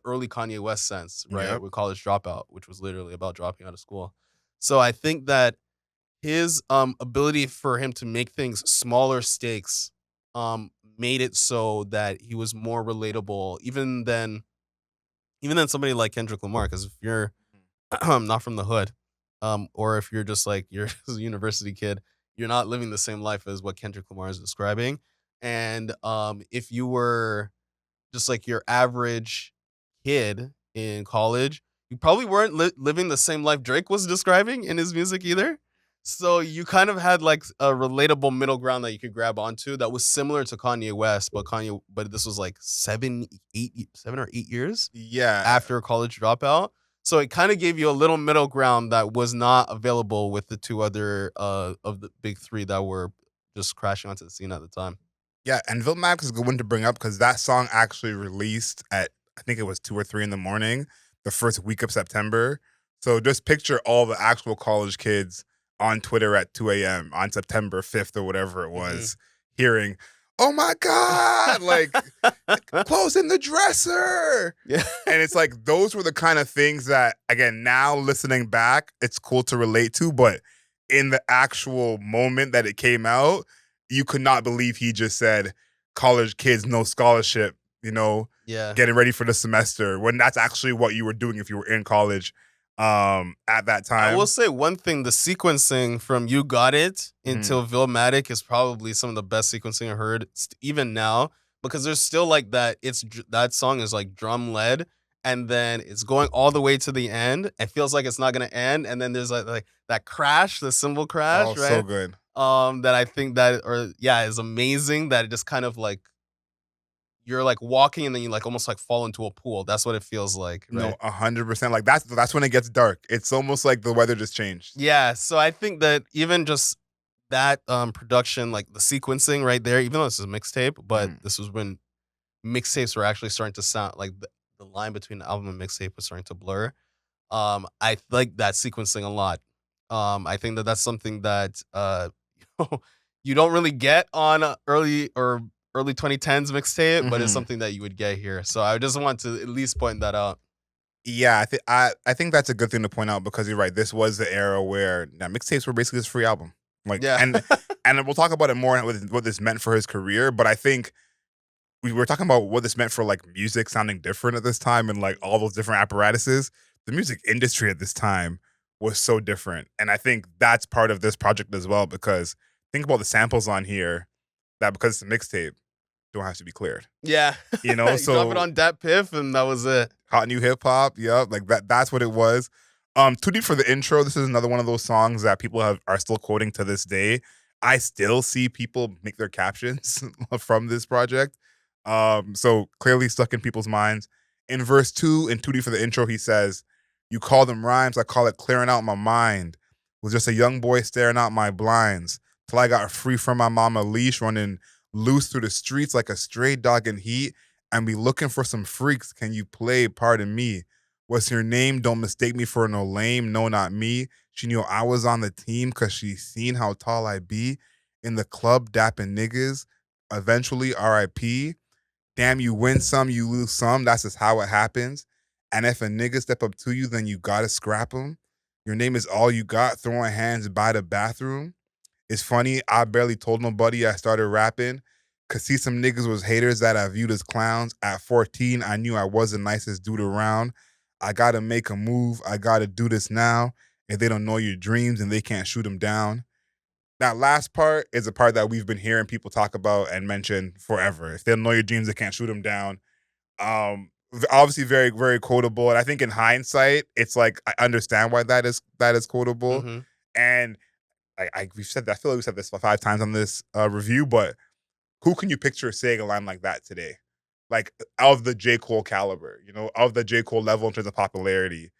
B: early Kanye West sense, right?
A: Yep.
B: With College Dropout, which was literally about dropping out of school. So I think that his ability for him to make things smaller stakes made it so that he was more relatable even than somebody like Kendrick Lamar, because if you're not from the hood, or if you're just like you're just a university kid, you're not living the same life as what Kendrick Lamar is describing. And if you were just like your average kid in college, you probably weren't living the same life Drake was describing in his music either. So you kind of had like a relatable middle ground that you could grab onto that was similar to Kanye West, but this was like 7 or 8 years
A: Yeah.
B: after college dropout. So it kind of gave you a little middle ground that was not available with the two other of the big three that were just crashing onto the scene at the time.
A: Yeah, and Vilmax is a good one to bring up because that song actually released at I think it was 2 or 3 in the morning, the first week of September. So just picture all the actual college kids on Twitter at 2 a.m. on September 5th or whatever it
B: Mhm.
A: was, hearing, "Oh my God, like clothes in the dresser."
B: Yeah.
A: And it's like those were the kind of things that, again, now listening back, it's cool to relate to, but in the actual moment that it came out, you could not believe he just said, "College kids, no scholarship,"
B: Yeah.
A: getting ready for the semester, when that's actually what you were doing if you were in college at that
B: I will
A: time.
B: say one thing: the sequencing from "You Got It"
A: Mhm.
B: until "Vilmatic" is probably some of the best sequencing I heard, even now, because there's still like that. That song is like drum led, and then it's going all the way to the end. It feels like it's not gonna end, and then there's like that crash, the cymbal
A: Oh,
B: crash,
A: so
B: right?
A: good.
B: That I think that, or yeah, is amazing. That it just kind of like you're like walking and then you like almost like fall into a pool. That's what it feels like,
A: No,
B: right?
A: 100%. Like that's when it gets dark. It's almost like the weather just changed.
B: Yeah. So I think that even just that production, like the sequencing right there, even though this is a mixtape, but
A: Mhm.
B: this was when mixtapes were actually starting to sound like the line between the album and mixtape was starting to blur. I like that sequencing a lot. I think that that's something that you don't really get on early 2010s mixtape, but it's
A: Mhm.
B: something that you would get here. So I just want to at least point that out.
A: Yeah, I think that's a good thing to point out because you're right. This was the era where now mixtapes were basically his free album. Like
B: Yeah.
A: and we'll talk about it more with what this meant for his career, but I think we were talking about what this meant for like music sounding different at this time and like all those different apparatuses. The music industry at this time was so different. And I think that's part of this project as well because think about the samples on here that because it's a mixtape don't have to be cleared.
B: Yeah.
A: You know,
B: You drop it
A: so
B: on Dat Piff and that was it.
A: hot new hip hop, yep, like that's what it was. Too Deep for the intro. This is another one of those songs that people are still quoting to this day. I still see people make their captions from this project. So clearly stuck in people's minds. In verse 2 in 2D for the intro, he says, "You call them rhymes, I call it clearing out my mind. Was just a young boy staring out my blinds till I got free from my mama leash, running loose through the streets like a stray dog in heat, and be looking for some freaks. Can you play? Pardon me. What's your name? Don't mistake me for no lame. No, not me. She knew I was on the team because she seen how tall I be. In the club, dapping niggas. Eventually, RIP. Damn, you win some, you lose some. That's just how it happens. And if a nigga step up to you, then you gotta scrap him. Your name is all you got. Throwing hands by the bathroom. It's funny, I barely told nobody I started rapping. Cause see some niggas was haters that I viewed as clowns. At 14, I knew I was the nicest dude around. I gotta make a move. I gotta do this now. If they don't know your dreams and they can't shoot them down. That last part is a part that we've been hearing people talk about and mention forever. If they don't know your dreams, they can't shoot them down. Obviously very, very quotable. And I think in hindsight, it's like I understand why that is quotable.
B: Hmm.
A: And we've said that. I feel like we said this 5 times on this review, but who can you picture saying a line like that today? Like of the J. Cole caliber, of the J. Cole level in terms of popularity.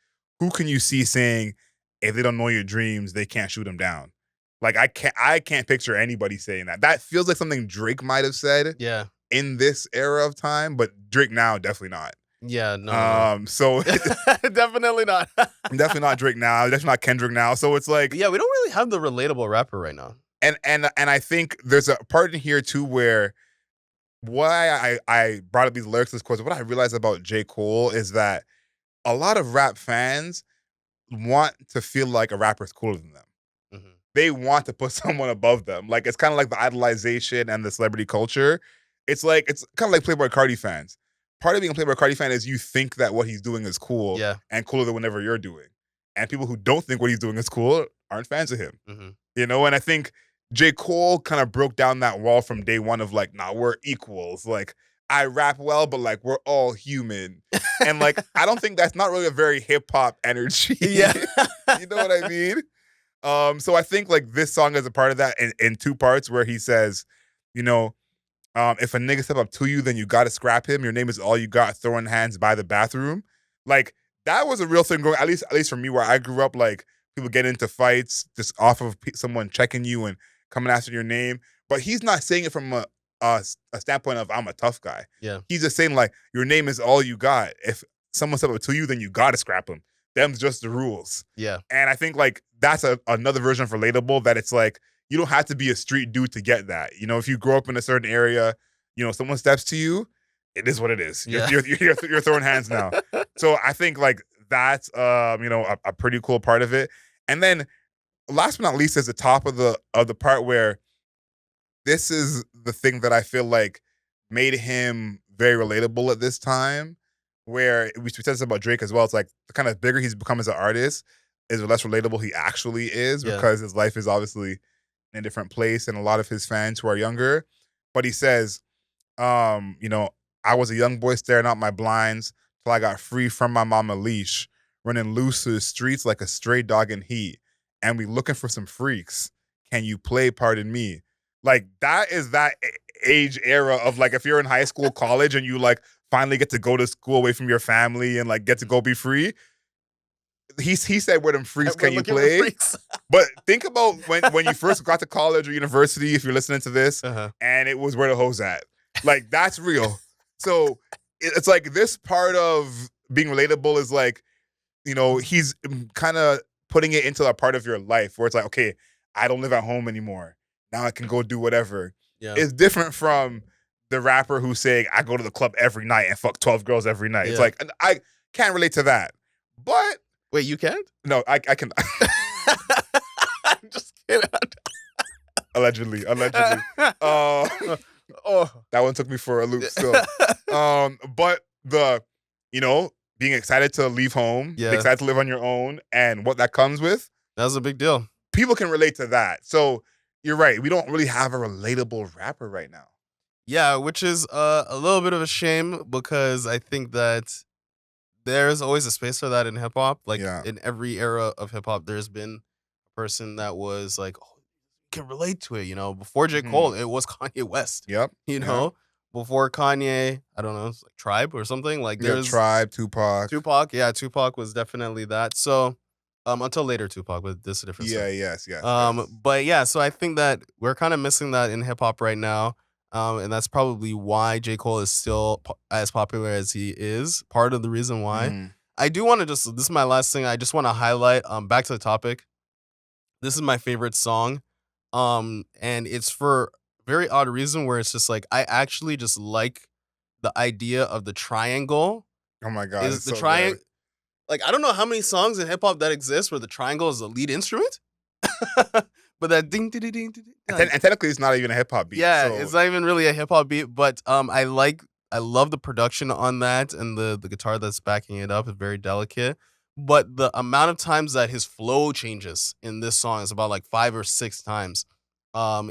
A: Who can you see saying, if they don't know your dreams, they can't shoot them down? Like I can't picture anybody saying that. That feels like something Drake might have said
B: Yeah.
A: in this era of time, but Drake now definitely not.
B: Yeah. No.
A: So
B: Definitely not.
A: definitely not Drake now, definitely not Kendrick now. So it's like
B: Yeah, we don't really have the relatable rapper right now.
A: and I think there's a part in here too where why I brought up these lyrics this course, what I realized about J. Cole is that a lot of rap fans want to feel like a rapper is cooler than them.
B: Hmm.
A: They want to put someone above them. Like it's kind of like the idolization and the celebrity culture. It's kind of like Playboy Cardi fans. Part of being a Playboy Cardi fan is you think that what he's doing is cool
B: Yeah.
A: and cooler than whatever you're doing. And people who don't think what he's doing is cool aren't fans of him.
B: Hmm.
A: And I think J. Cole kind of broke down that wall from day one of like, nah, we're equals. Like, I rap well, but like, we're all human. And like, I don't think that's not really a very hip hop energy.
B: Yeah.
A: You know what I mean? So I think like this song is a part of that in two parts where he says, you know, if a nigga step up to you, then you gotta scrap him. Your name is all you got. Throwing hands by the bathroom. Like that was a real thing going. At least for me, where I grew up, like people get into fights just off of someone checking you and coming after your name. But he's not saying it from a standpoint of I'm a tough guy.
B: Yeah.
A: He's just saying like your name is all you got. If someone step up to you, then you gotta scrap him. Them's just the rules.
B: Yeah.
A: And I think like that's another version of relatable that it's like you don't have to be a street dude to get that. If you grow up in a certain area, someone steps to you, it is what it is.
B: Yeah.
A: You're throwing hands now. So I think like that's a pretty cool part of it. And then last but not least is the top of the part where this is the thing that I feel like made him very relatable at this time. Where we said this about Drake as well. It's like the kind of bigger he's become as an artist, is the less relatable he actually is
B: Yeah.
A: because his life is obviously in a different place and a lot of his fans who are younger. But he says, I was a young boy staring out my blinds till I got free from my mama leash, running loose through the streets like a stray dog in heat. And we looking for some freaks. Can you play? Pardon me. Like that is that. age era of like if you're in high school, college, and you like finally get to go to school away from your family and like get to go be free. He said, "Where them freaks
B: We're
A: can you
B: looking for the
A: play?"
B: freaks.
A: But think about when you first got to college or university, if you're listening to this,
B: Uh-huh.
A: and it was where the hoes at. Like that's real. So it's like this part of being relatable is like, he's kind of putting it into a part of your life where it's like, okay, I don't live at home anymore. Now I can go do whatever.
B: Yeah.
A: It's different from the rapper who's saying, I go to the club every night and fuck 12 girls every night. It's
B: Yeah.
A: like, I can't relate to that. But
B: Wait, you can't?
A: no, I can.
B: I'm just kidding.
A: Allegedly.
B: Oh.
A: That one took me for a loop still. But being excited to leave home,
B: Yeah.
A: excited to live on your own, and what that comes with,
B: That was a big deal.
A: people can relate to that. So you're right. We don't really have a relatable rapper right now.
B: Yeah, which is a little bit of a shame because I think that there's always a space for that in hip hop. Like in every era of hip hop, there's been a person that was like, oh, you can relate to it. Before J. Cole, it was Kanye West.
A: Yep.
B: Before Kanye, I don't know, it's like Tribe or something. Like there's
A: Tribe, Tupac.
B: Yeah, Tupac was definitely that. So until later Tupac, but this is a different story.
A: Yes.
B: But yeah, so I think that we're kind of missing that in hip hop right now. And that's probably why J. Cole is still as popular as he is. Part of the reason why. I do want to this is my last thing. I just want to highlight, back to the topic. This is my favorite song. And it's for a very odd reason where it's just like, I actually just like the idea of the triangle.
A: Oh my God.
B: Is the triangle. Like, I don't know how many songs in hip hop that exist where the triangle is the lead instrument. But that ding ding ding ding.
A: And technically, it's not even a hip hop beat.
B: Yeah, it's not even really a hip hop beat. But I love the production on that, and the guitar that's backing it up is very delicate. But the amount of times that his flow changes in this song is about like 5 or 6 times.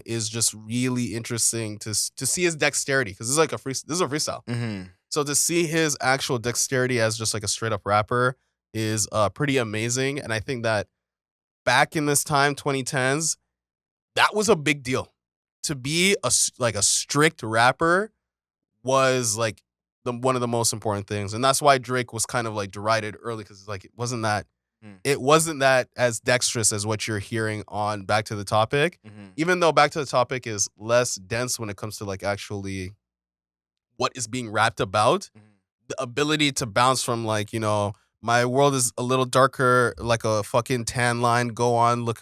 B: Is just really interesting to see his dexterity, because this is like this is a freestyle.
A: Mm-hmm.
B: So to see his actual dexterity as just like a straight up rapper is pretty amazing, and I think that back in this time, 2010s, that was a big deal. To be a strict rapper was like one of the most important things, and that's why Drake was kind of like derided early, because like it wasn't that as dexterous as what you're hearing on Back to the Topic. Even though Back to the Topic is less dense when it comes to like actually what is being rapped about, the ability to bounce from like, my world is a little darker, like a fucking tan line. Go on, look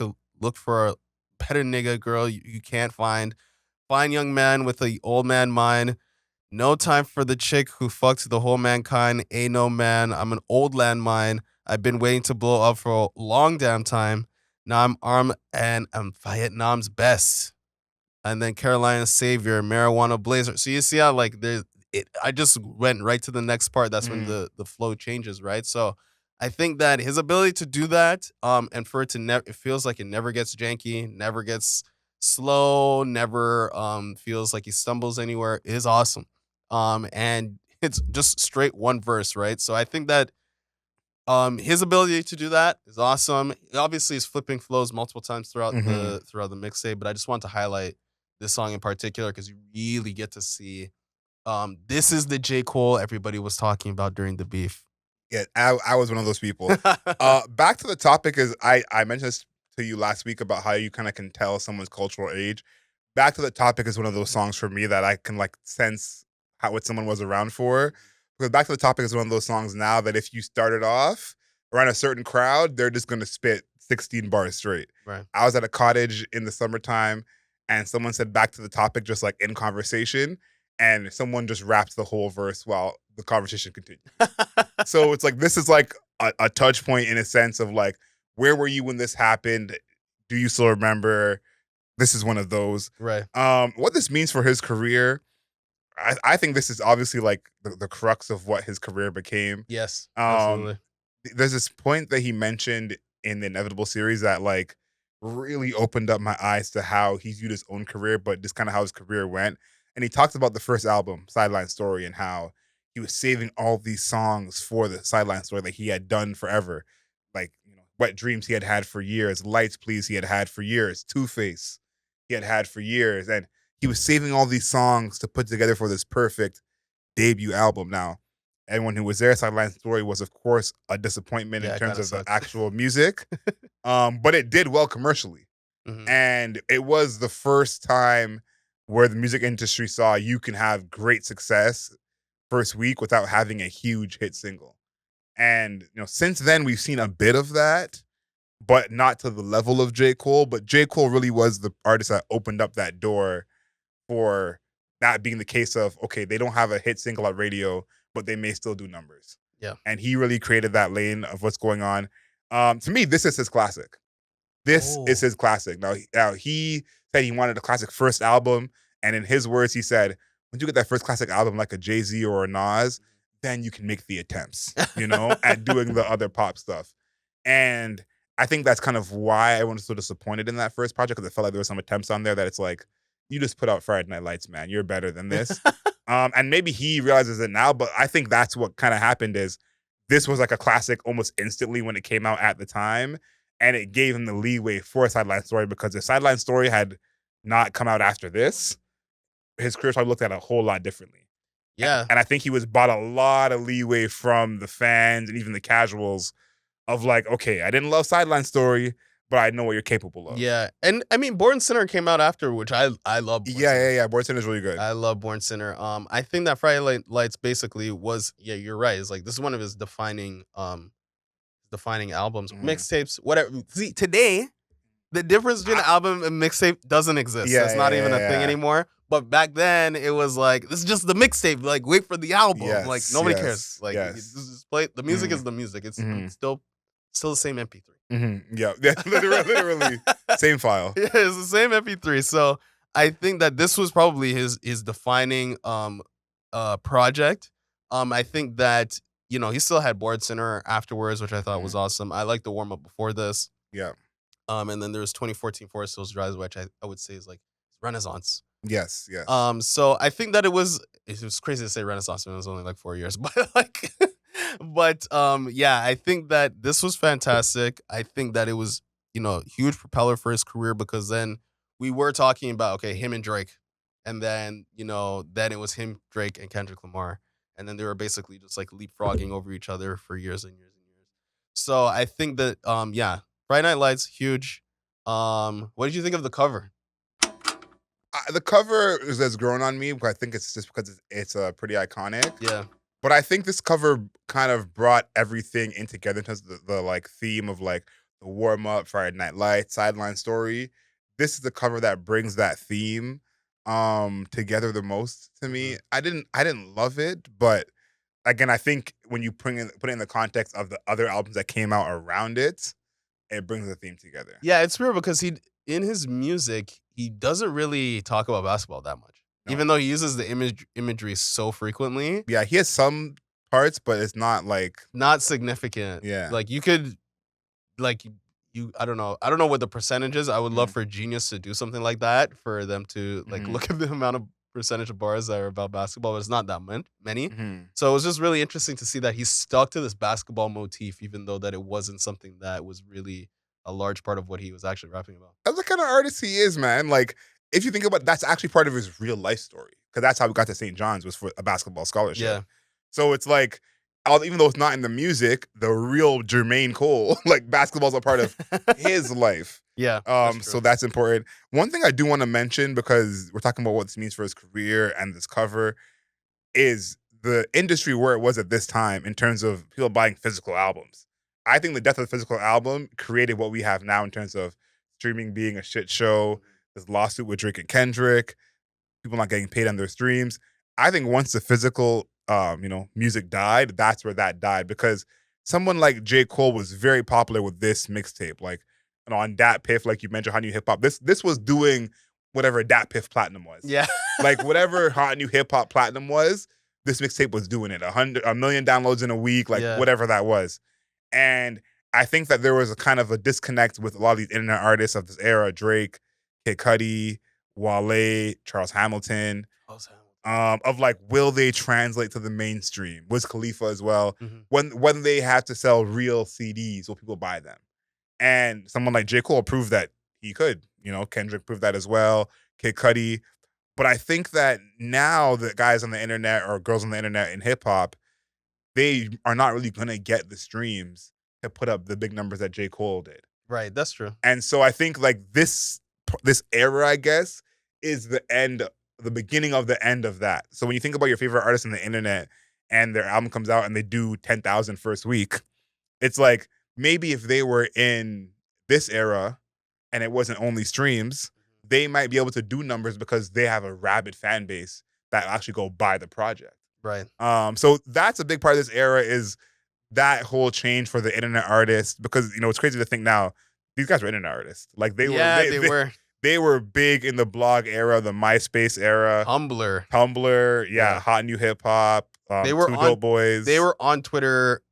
B: for a better nigga girl you can't find. Fine young man with a old man mind. No time for the chick who fucks the whole mankind. Ain't no man. I'm an old landmine. I've been waiting to blow up for a long damn time. Now I'm armed and I'm Vietnam's best. And then Carolina's savior, marijuana blazer. So you see how like I just went right to the next part. That's when the flow changes, right? So I think that his ability to do that, and for it to it feels like it never gets janky, never gets slow, never feels like he stumbles anywhere, is awesome. And it's just straight one verse, right? So I think that his ability to do that is awesome. Obviously, he's flipping flows multiple times throughout the mixtape, but I just want to highlight this song in particular because you really get to see. This is the J. Cole everybody was talking about during the beef.
A: Yeah, I was one of those people. Back to the Topic is I mentioned this to you last week about how you kind of can tell someone's cultural age. Back to the Topic is one of those songs for me that I can like sense what someone was around for. Because Back to the Topic is one of those songs now that if you started off around a certain crowd, they're just gonna spit 16 bars straight.
B: Right.
A: I was at a cottage in the summertime and someone said Back to the Topic just like in conversation. And someone just raps the whole verse while the conversation continues. So it's like, this is like a touch point in a sense of like, where were you when this happened? Do you still remember? This is one of those.
B: Right.
A: What this means for his career, I think this is obviously like the crux of what his career became.
B: Yes, absolutely.
A: There's this point that he mentioned in the Inevitable series that like really opened up my eyes to how he viewed his own career, but just kind of how his career went. And he talks about the first album, Sideline Story, and how he was saving all these songs for the Sideline Story that he had done forever. Like, Wet Dreams he had for years. Lights, Please he had for years. Two-Face he had for years. And he was saving all these songs to put together for this perfect debut album. Now, everyone who was there, Sideline Story was, of course, a disappointment in
B: Yeah, it
A: terms
B: kinda
A: of the
B: sucked.
A: actual music, but it did well commercially.
B: Mhm.
A: And it was the first time where the music industry saw you can have great success first week without having a huge hit single. And since then we've seen a bit of that, but not to the level of J. Cole. But J. Cole really was the artist that opened up that door for that being the case of, okay, they don't have a hit single at radio, but they may still do numbers.
B: Yeah.
A: And he really created that lane of what's going on. To me, this is his classic. This is
B: Oh.
A: his classic. Now he said he wanted a classic first album, and in his words, he said, "When you get that first classic album like a Jay-Z or a Nas, then you can make the attempts, at doing the other pop stuff." And I think that's kind of why I was so disappointed in that first project, because I felt like there were some attempts on there that it's like, you just put out Friday Night Lights, man. You're better than this. And maybe he realizes it now, but I think that's what kind of happened is this was like a classic almost instantly when it came out at the time. And it gave him the leeway for a Sideline Story, because if Sideline Story had not come out after this, his career probably looked at a whole lot differently.
B: Yeah.
A: And I think he was bought a lot of leeway from the fans and even the casuals of like, okay, I didn't love Sideline Story, but I know what you're capable of.
B: Yeah. And I mean, Born Sinner came out after, which I love Born
A: Yeah,
B: Sinner.
A: yeah, yeah. Born is really good.
B: I love Born Sinner. I think that Friday Lights basically was, yeah, you're right. It's like this is one of his defining albums,
A: Mhm.
B: mixtapes, whatever. See, today the difference between an album and mixtape doesn't exist.
A: Yeah,
B: That's not
A: yeah,
B: even a
A: yeah,
B: thing
A: yeah.
B: anymore. But back then, it was like this is just the mixtape. Like, wait for the album. Like,
A: Yes,
B: nobody cares.
A: yes,
B: Like,
A: yes.
B: this is play. The music
A: Mhm,
B: is the music. It's
A: mhm,
B: still the same MP3.
A: Yeah, yeah, literally, same file.
B: Yeah, it's the same MP3. So I think that this was probably his defining project. I think that he still had Board Center afterwards, which I thought was
A: Mhm,
B: awesome. I like the warm up before this.
A: Yeah.
B: And then there's 2014 Forest Hills Drive, which I would say is like Renaissance.
A: Yes, yes.
B: So I think that it was crazy to say Renaissance when it was only like 4 years, but like, yeah, I think that this was fantastic. I think that it was, huge propeller for his career, because then we were talking about, okay, him and Drake. And then, then it was him, Drake, and Kendrick Lamar. And then they were basically just like leapfrogging over each other for years and years and years. So I think that, yeah, Friday Night Lights, huge. What did you think of the cover?
A: The cover has grown on me, but I think it's just because it's pretty iconic.
B: Yeah.
A: But I think this cover kind of brought everything in together in terms of the like theme of like the warm up, Friday Night Lights, Sideline Story. This is the cover that brings that theme together the most to me.
B: Mhm.
A: I didn't love it, but again, I think when you put it in the context of the other albums that came out around it, it brings the theme together.
B: Yeah, it's weird because in his music, he doesn't really talk about basketball that much.
A: No.
B: Even though he uses the imagery so frequently,
A: Yeah, he has some parts, but it's not like
B: not significant.
A: yeah.
B: Like you could like you I don't know. I don't know what the percentage is. I would love
A: Mhm,
B: for Genius to do something like that, for them to like
A: mhm,
B: look at the amount of percentage of bars that are about basketball, but it's not that many.
A: mhm.
B: So it was just really interesting to see that he stuck to this basketball motif, even though that it wasn't something that was really a large part of what he was actually rapping about.
A: That's the kind of artist he is, man. Like, if you think about it, that's actually part of his real life story. Because that's how we got to St. John's, was for a basketball scholarship.
B: Yeah.
A: So it's like, even though it's not in the music, the real Jermaine Cole, like basketball's a part of his life.
B: Yeah, that's
A: So
B: true.
A: that's important. One thing I do want to mention, because we're talking about what this means for his career and this cover, is the industry where it was at this time in terms of people buying physical albums. I think the death of the physical album created what we have now in terms of streaming being a shit show, this lawsuit with Drake and Kendrick, people not getting paid on their streams. I think once the physical music died, that's where that died, because someone like J. Cole was very popular with this mixtape. Like, on Dat Piff, like you mentioned, Hot New Hip Hop. This was doing whatever Dat Piff Platinum was.
B: Yeah.
A: Like whatever Hot New Hip Hop Platinum was, this mixtape was doing it. A million downloads in a week, like
B: Yeah.
A: whatever that was. And I think that there was a kind of a disconnect with a lot of these internet artists of this era: Drake, Kid Cudi, Wale, Charles Hamilton. Of like, will they translate to the mainstream? Wiz Khalifa as well.
B: Mhm.
A: When they have to sell real CDs, will people buy them? And someone like J. Cole proved that he could. Kendrick proved that as well. Kid Cudi. But I think that now the guys on the internet or girls on the internet in hip hop, they are not really gonna get the streams to put up the big numbers that J. Cole did.
B: Right, that's true.
A: And so I think like this era, I guess, is the beginning of the end of that. So when you think about your favorite artist on the internet and their album comes out and they do 10,000 first week, it's like maybe if they were in this era and it wasn't only streams, they might be able to do numbers because they have a rabid fan base that actually go buy the project.
B: Right.
A: So that's a big part of this era is that whole change for the internet artists, because it's crazy to think now these guys were internet artists. Like they
B: were.
A: They were big in the blog era, the MySpace era,
B: Tumblr,
A: yeah. Hot New Hip Hop.
B: They were
A: Two
B: on
A: Dope Boys.
B: They were on Twitter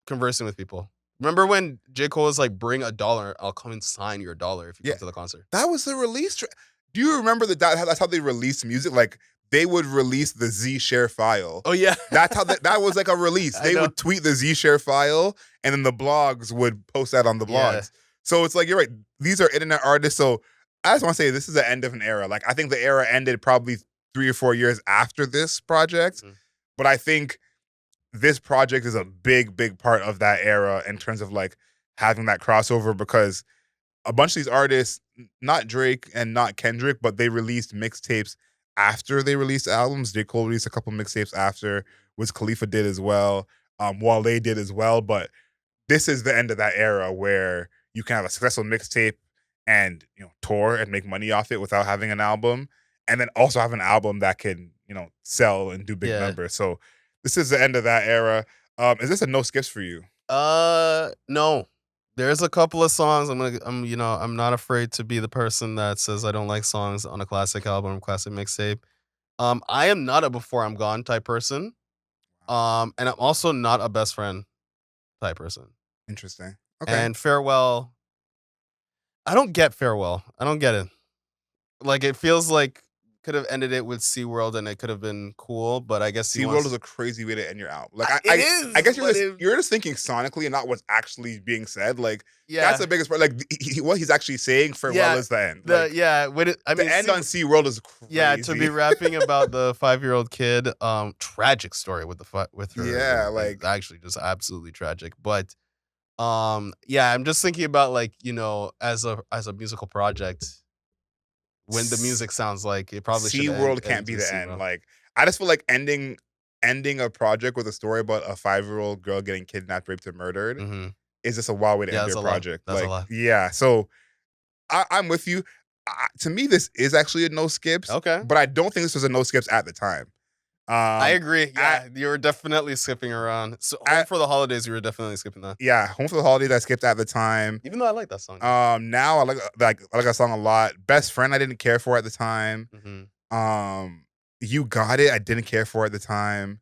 B: conversing with people. Remember when J. Cole was like, "Bring $1, I'll come and sign your $1 if you come to the concert."
A: That was the release. Do you remember that's how they released music? Like they would release the Z share file.
B: Oh yeah,
A: that's how that was like a release. They would tweet the Z share file, and then the blogs would post that on the blogs. Yeah. So it's like you're right. These are internet artists. So I just want to say this is the end of an era. Like I think the era ended probably 3 or 4 years after this project, but I think this project is a big, big part of that era in terms of like having that crossover, because a bunch of these artists, not Drake and not Kendrick, but they released mixtapes after they released albums. J. Cole released a couple mixtapes after, Wiz Khalifa did as well, Wale did as well. But this is the end of that era where you can have a successful mixtape and tour and make money off it without having an album, and then also have an album that can sell and do big numbers. So this is the end of that era. Is this a no skips for you?
B: No. There's a couple of songs I'm not afraid to be the person that says I don't like songs on a classic album, classic mixtape. I am not a Before I'm Gone type person. And I'm also not a Best Friend type person.
A: Interesting. Okay.
B: And Farewell, I don't get Farewell. I don't get it. Like it feels like could have ended it with SeaWorld and it could have been cool, but I guess
A: SeaWorld is a crazy way to end your album. Like
B: I
A: guess you're just thinking sonically and not what's actually being said. Like that's the biggest part. Like what he's actually saying, Farewell is the end.
B: The
A: end on SeaWorld is crazy.
B: Yeah, to be rapping about the 5-year-old kid, tragic story with her.
A: Yeah, like
B: actually just absolutely tragic. But I'm just thinking about like, as a musical project, when the music sounds like it probably should end.
A: SeaWorld can't be the end. Like I just feel like ending a project with a story about a 5-year-old girl getting kidnapped, raped, and murdered is just a wild way to end your project.
B: That's a lot.
A: Yeah, so I'm with you. To me, this is actually a no skips.
B: Okay,
A: but I don't think this was a no skips at the time.
B: I agree. Yeah, you were definitely skipping around. So Home for the Holidays, you were definitely skipping that.
A: Yeah, Home for the Holidays, I skipped at the time.
B: Even though I like that song.
A: Now I like that song a lot. Best Friend, I didn't care for at the time. You Got It, I didn't care for at the time.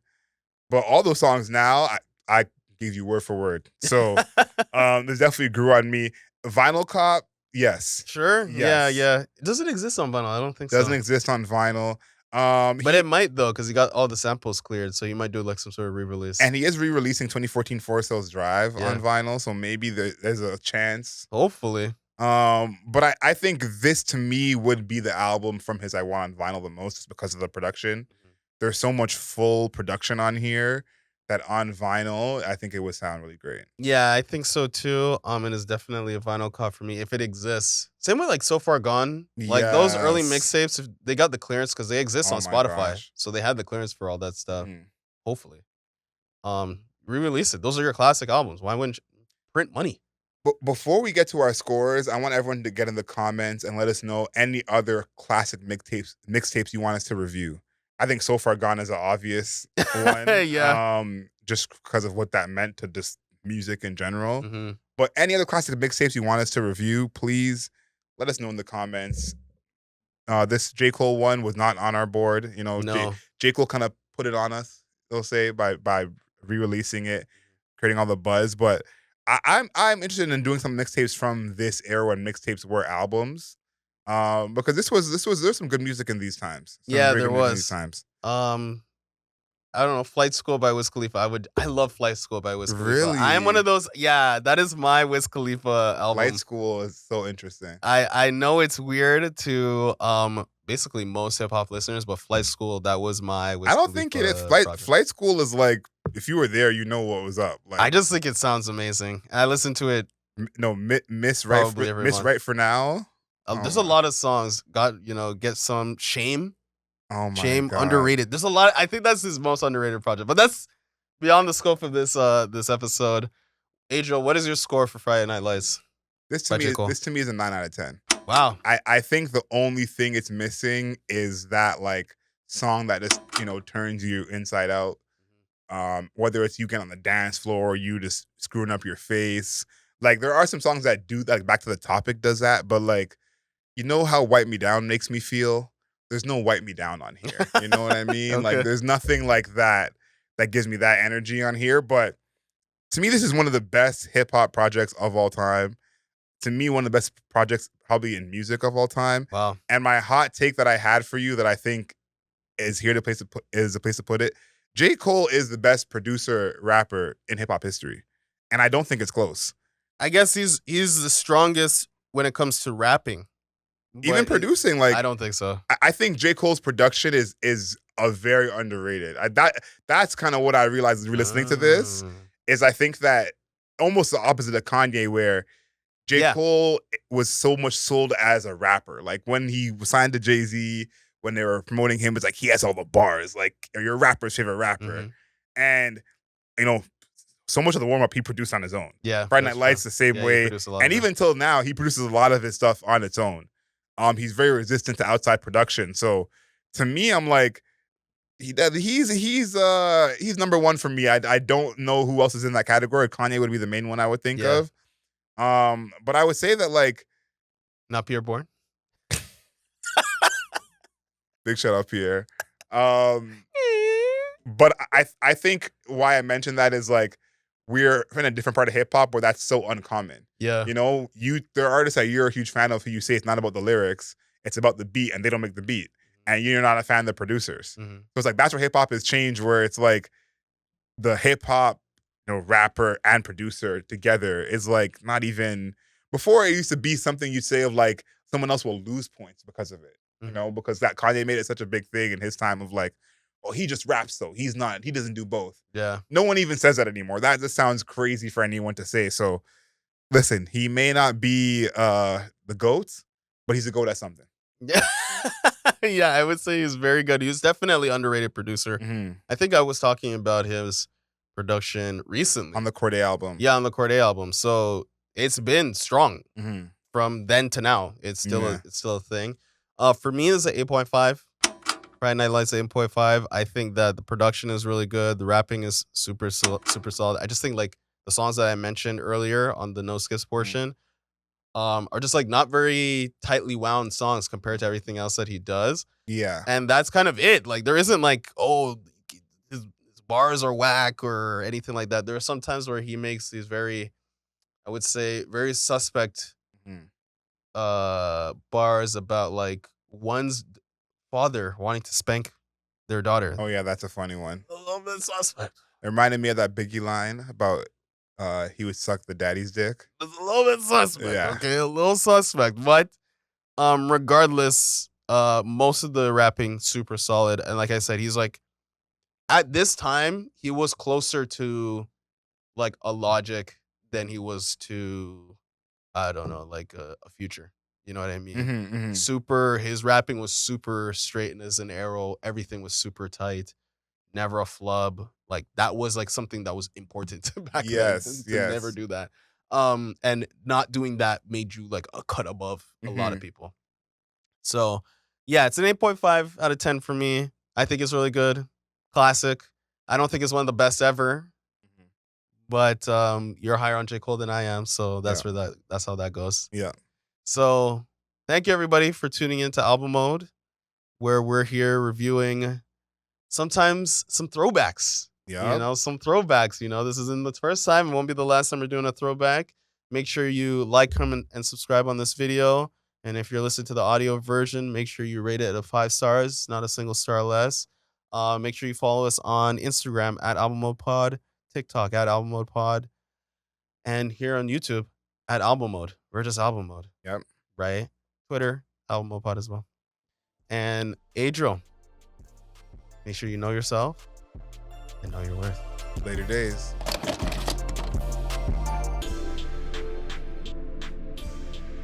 A: But all those songs now, I give you word for word. So this definitely grew on me. Vinyl Cop, yes.
B: Sure. Yes. Yeah. It doesn't exist on vinyl. I don't think so.
A: Doesn't exist on vinyl.
B: But it might though, because he got all the samples cleared, so he might do like some sort of re-release.
A: And he is re-releasing 2014 Forest Hills Drive on vinyl, so maybe there's a chance.
B: Hopefully.
A: But I think this to me would be the album from his I Want on Vinyl the most, just because of the production. There's so much full production on here that on vinyl, I think it would sound really great.
B: Yeah, I think so too. It is definitely a vinyl cut for me if it exists. Same with like So Far Gone. Like those early mixtapes, they got the clearance because they exist on Spotify. Gosh. So they had the clearance for all that stuff. Hopefully. Re-release it. Those are your classic albums. Why wouldn't you print money?
A: But before we get to our scores, I want everyone to get in the comments and let us know any other classic mixtapes you want us to review. I think So Far Gone is an obvious one.
B: Yeah.
A: Just because of what that meant to just music in general. But any other classic mixtapes you want us to review, please let us know in the comments. This J. Cole one was not on our board.
B: No.
A: J. Cole kind of put it on us, they'll say, by re-releasing it, creating all the buzz. But I'm interested in doing some mixtapes from this era when mixtapes were albums. Because there's some good music in these times.
B: There was. These times. I don't know, Flight School by Wiz Khalifa. I love Flight School by Wiz Khalifa.
A: Really?
B: I am one of those. Yeah, that is my Wiz Khalifa album.
A: Flight School is so interesting.
B: I know it's weird to basically most hip hop listeners, but Flight School, that was my Wiz
A: I don't think it is.
B: Khalifa
A: Flight
B: project.
A: Flight School is like, if you were there, you know what was up. Like,
B: I just think it sounds amazing. I listen to it
A: Miss
B: probably every month.
A: Right for now.
B: There's a lot of songs. Get some Shame.
A: Oh my
B: Shame,
A: God.
B: underrated. There's a lot. I think that's his most underrated project, but that's beyond the scope of this episode. Adriel, what is your score for Friday Night Lights?
A: This to me is a 9 out of 10.
B: Wow.
A: I think the only thing it's missing is that like song that just, turns you inside out. Whether it's you get on the dance floor or you just screwing up your face. Like there are some songs that do, like Back to the Topic does that, but like, you know how Wipe Me Down makes me feel? There's no Wipe Me Down on here. You know what I mean?
B: Okay.
A: Like there's nothing like that gives me that energy on here. But to me, this is one of the best hip hop projects of all time. To me, one of the best projects probably in music of all time.
B: Wow.
A: And my hot take that I had for you that I think is here is a place to put it. J. Cole is the best producer rapper in hip hop history. And I don't think it's close.
B: I guess he's the strongest when it comes to rapping.
A: Even producing, like
B: I don't think so.
A: I think J. Cole's production is a very underrated. That's kind of what I realized listening to this, is I think that almost the opposite of Kanye, where J. Cole was so much sold as a rapper. Like when he was signed to Jay-Z, when they were promoting him, it's like he has all the bars. Like you're a rapper's favorite rapper. And so much of the warm-up he produced on his own.
B: Yeah.
A: Friday Night Lights the same way. And even till now, he produces a lot of his stuff on its own. He's very resistant to outside production. So to me, I'm like, he's number one for me. I don't know who else is in that category. Kanye would be the main one I would think of. But I would say that like,
B: not Pierre Bourne.
A: Big shout out Pierre. But I think why I mentioned that is like, we're in a different part of hip hop where that's so uncommon.
B: Yeah.
A: There are artists that you're a huge fan of who you say it's not about the lyrics, it's about the beat, and they don't make the beat. And you're not a fan of the producers. So it's like, that's where hip hop has changed, where it's like the hip hop, rapper and producer together is like not even, before it used to be something you'd say of like, someone else will lose points because of it. Because that Kanye made it such a big thing in his time of like, oh, he just raps though. He doesn't do both.
B: Yeah.
A: No one even says that anymore. That just sounds crazy for anyone to say. So listen, he may not be the GOAT, but he's a GOAT at something.
B: Yeah. Yeah, I would say he's very good. He's definitely underrated producer. I think I was talking about his production recently.
A: On the Corday album.
B: Yeah, on the Corday album. So it's been strong from then to now. It's still a thing. For me, it's an 8.5. Friday Night Lights 8.5. I think that the production is really good. The rapping is super solid. I just think like the songs that I mentioned earlier on the no skips portion are just like not very tightly wound songs compared to everything else that he does.
A: Yeah.
B: And that's kind of it. Like there isn't like, oh, his bars are whack or anything like that. There are some times where he makes these very, I would say, very suspect bars about like one's father wanting to spank their daughter.
A: Oh yeah, that's a funny one.
B: A little bit suspect.
A: It reminded me of that Biggie line about he would suck the daddy's dick.
B: It's a little bit suspect.
A: Yeah.
B: Okay, a little suspect. But regardless, most of the rapping super solid. And like I said, he's like, at this time, he was closer to like a Logic than he was to, I don't know, like a Future. You know what I mean? His rapping was super straight and as an arrow. Everything was super tight. Never a flub. Like that was like something that was important back then. To never do that. And not doing that made you like a cut above a lot of people. So yeah, it's an 8.5 out of 10 for me. I think it's really good. Classic. I don't think it's one of the best ever. But you're higher on J. Cole than I am, so that's how that goes.
A: Yeah.
B: So thank you everybody for tuning into Album Mode, where we're here reviewing sometimes some throwbacks.
A: Yeah.
B: Some throwbacks. This isn't the first time. It won't be the last time we're doing a throwback. Make sure you like, comment, and subscribe on this video. And if you're listening to the audio version, make sure you rate it at 5 stars, not a single star less. Make sure you follow us on Instagram at Album Mode Pod, TikTok at Album Mode Pod, and here on YouTube at Album Mode. We're just Album Mode.
A: Yep.
B: Right? Twitter, Album Mode Pod as well. And Adriel, make sure you know yourself and know your worth.
A: Later days.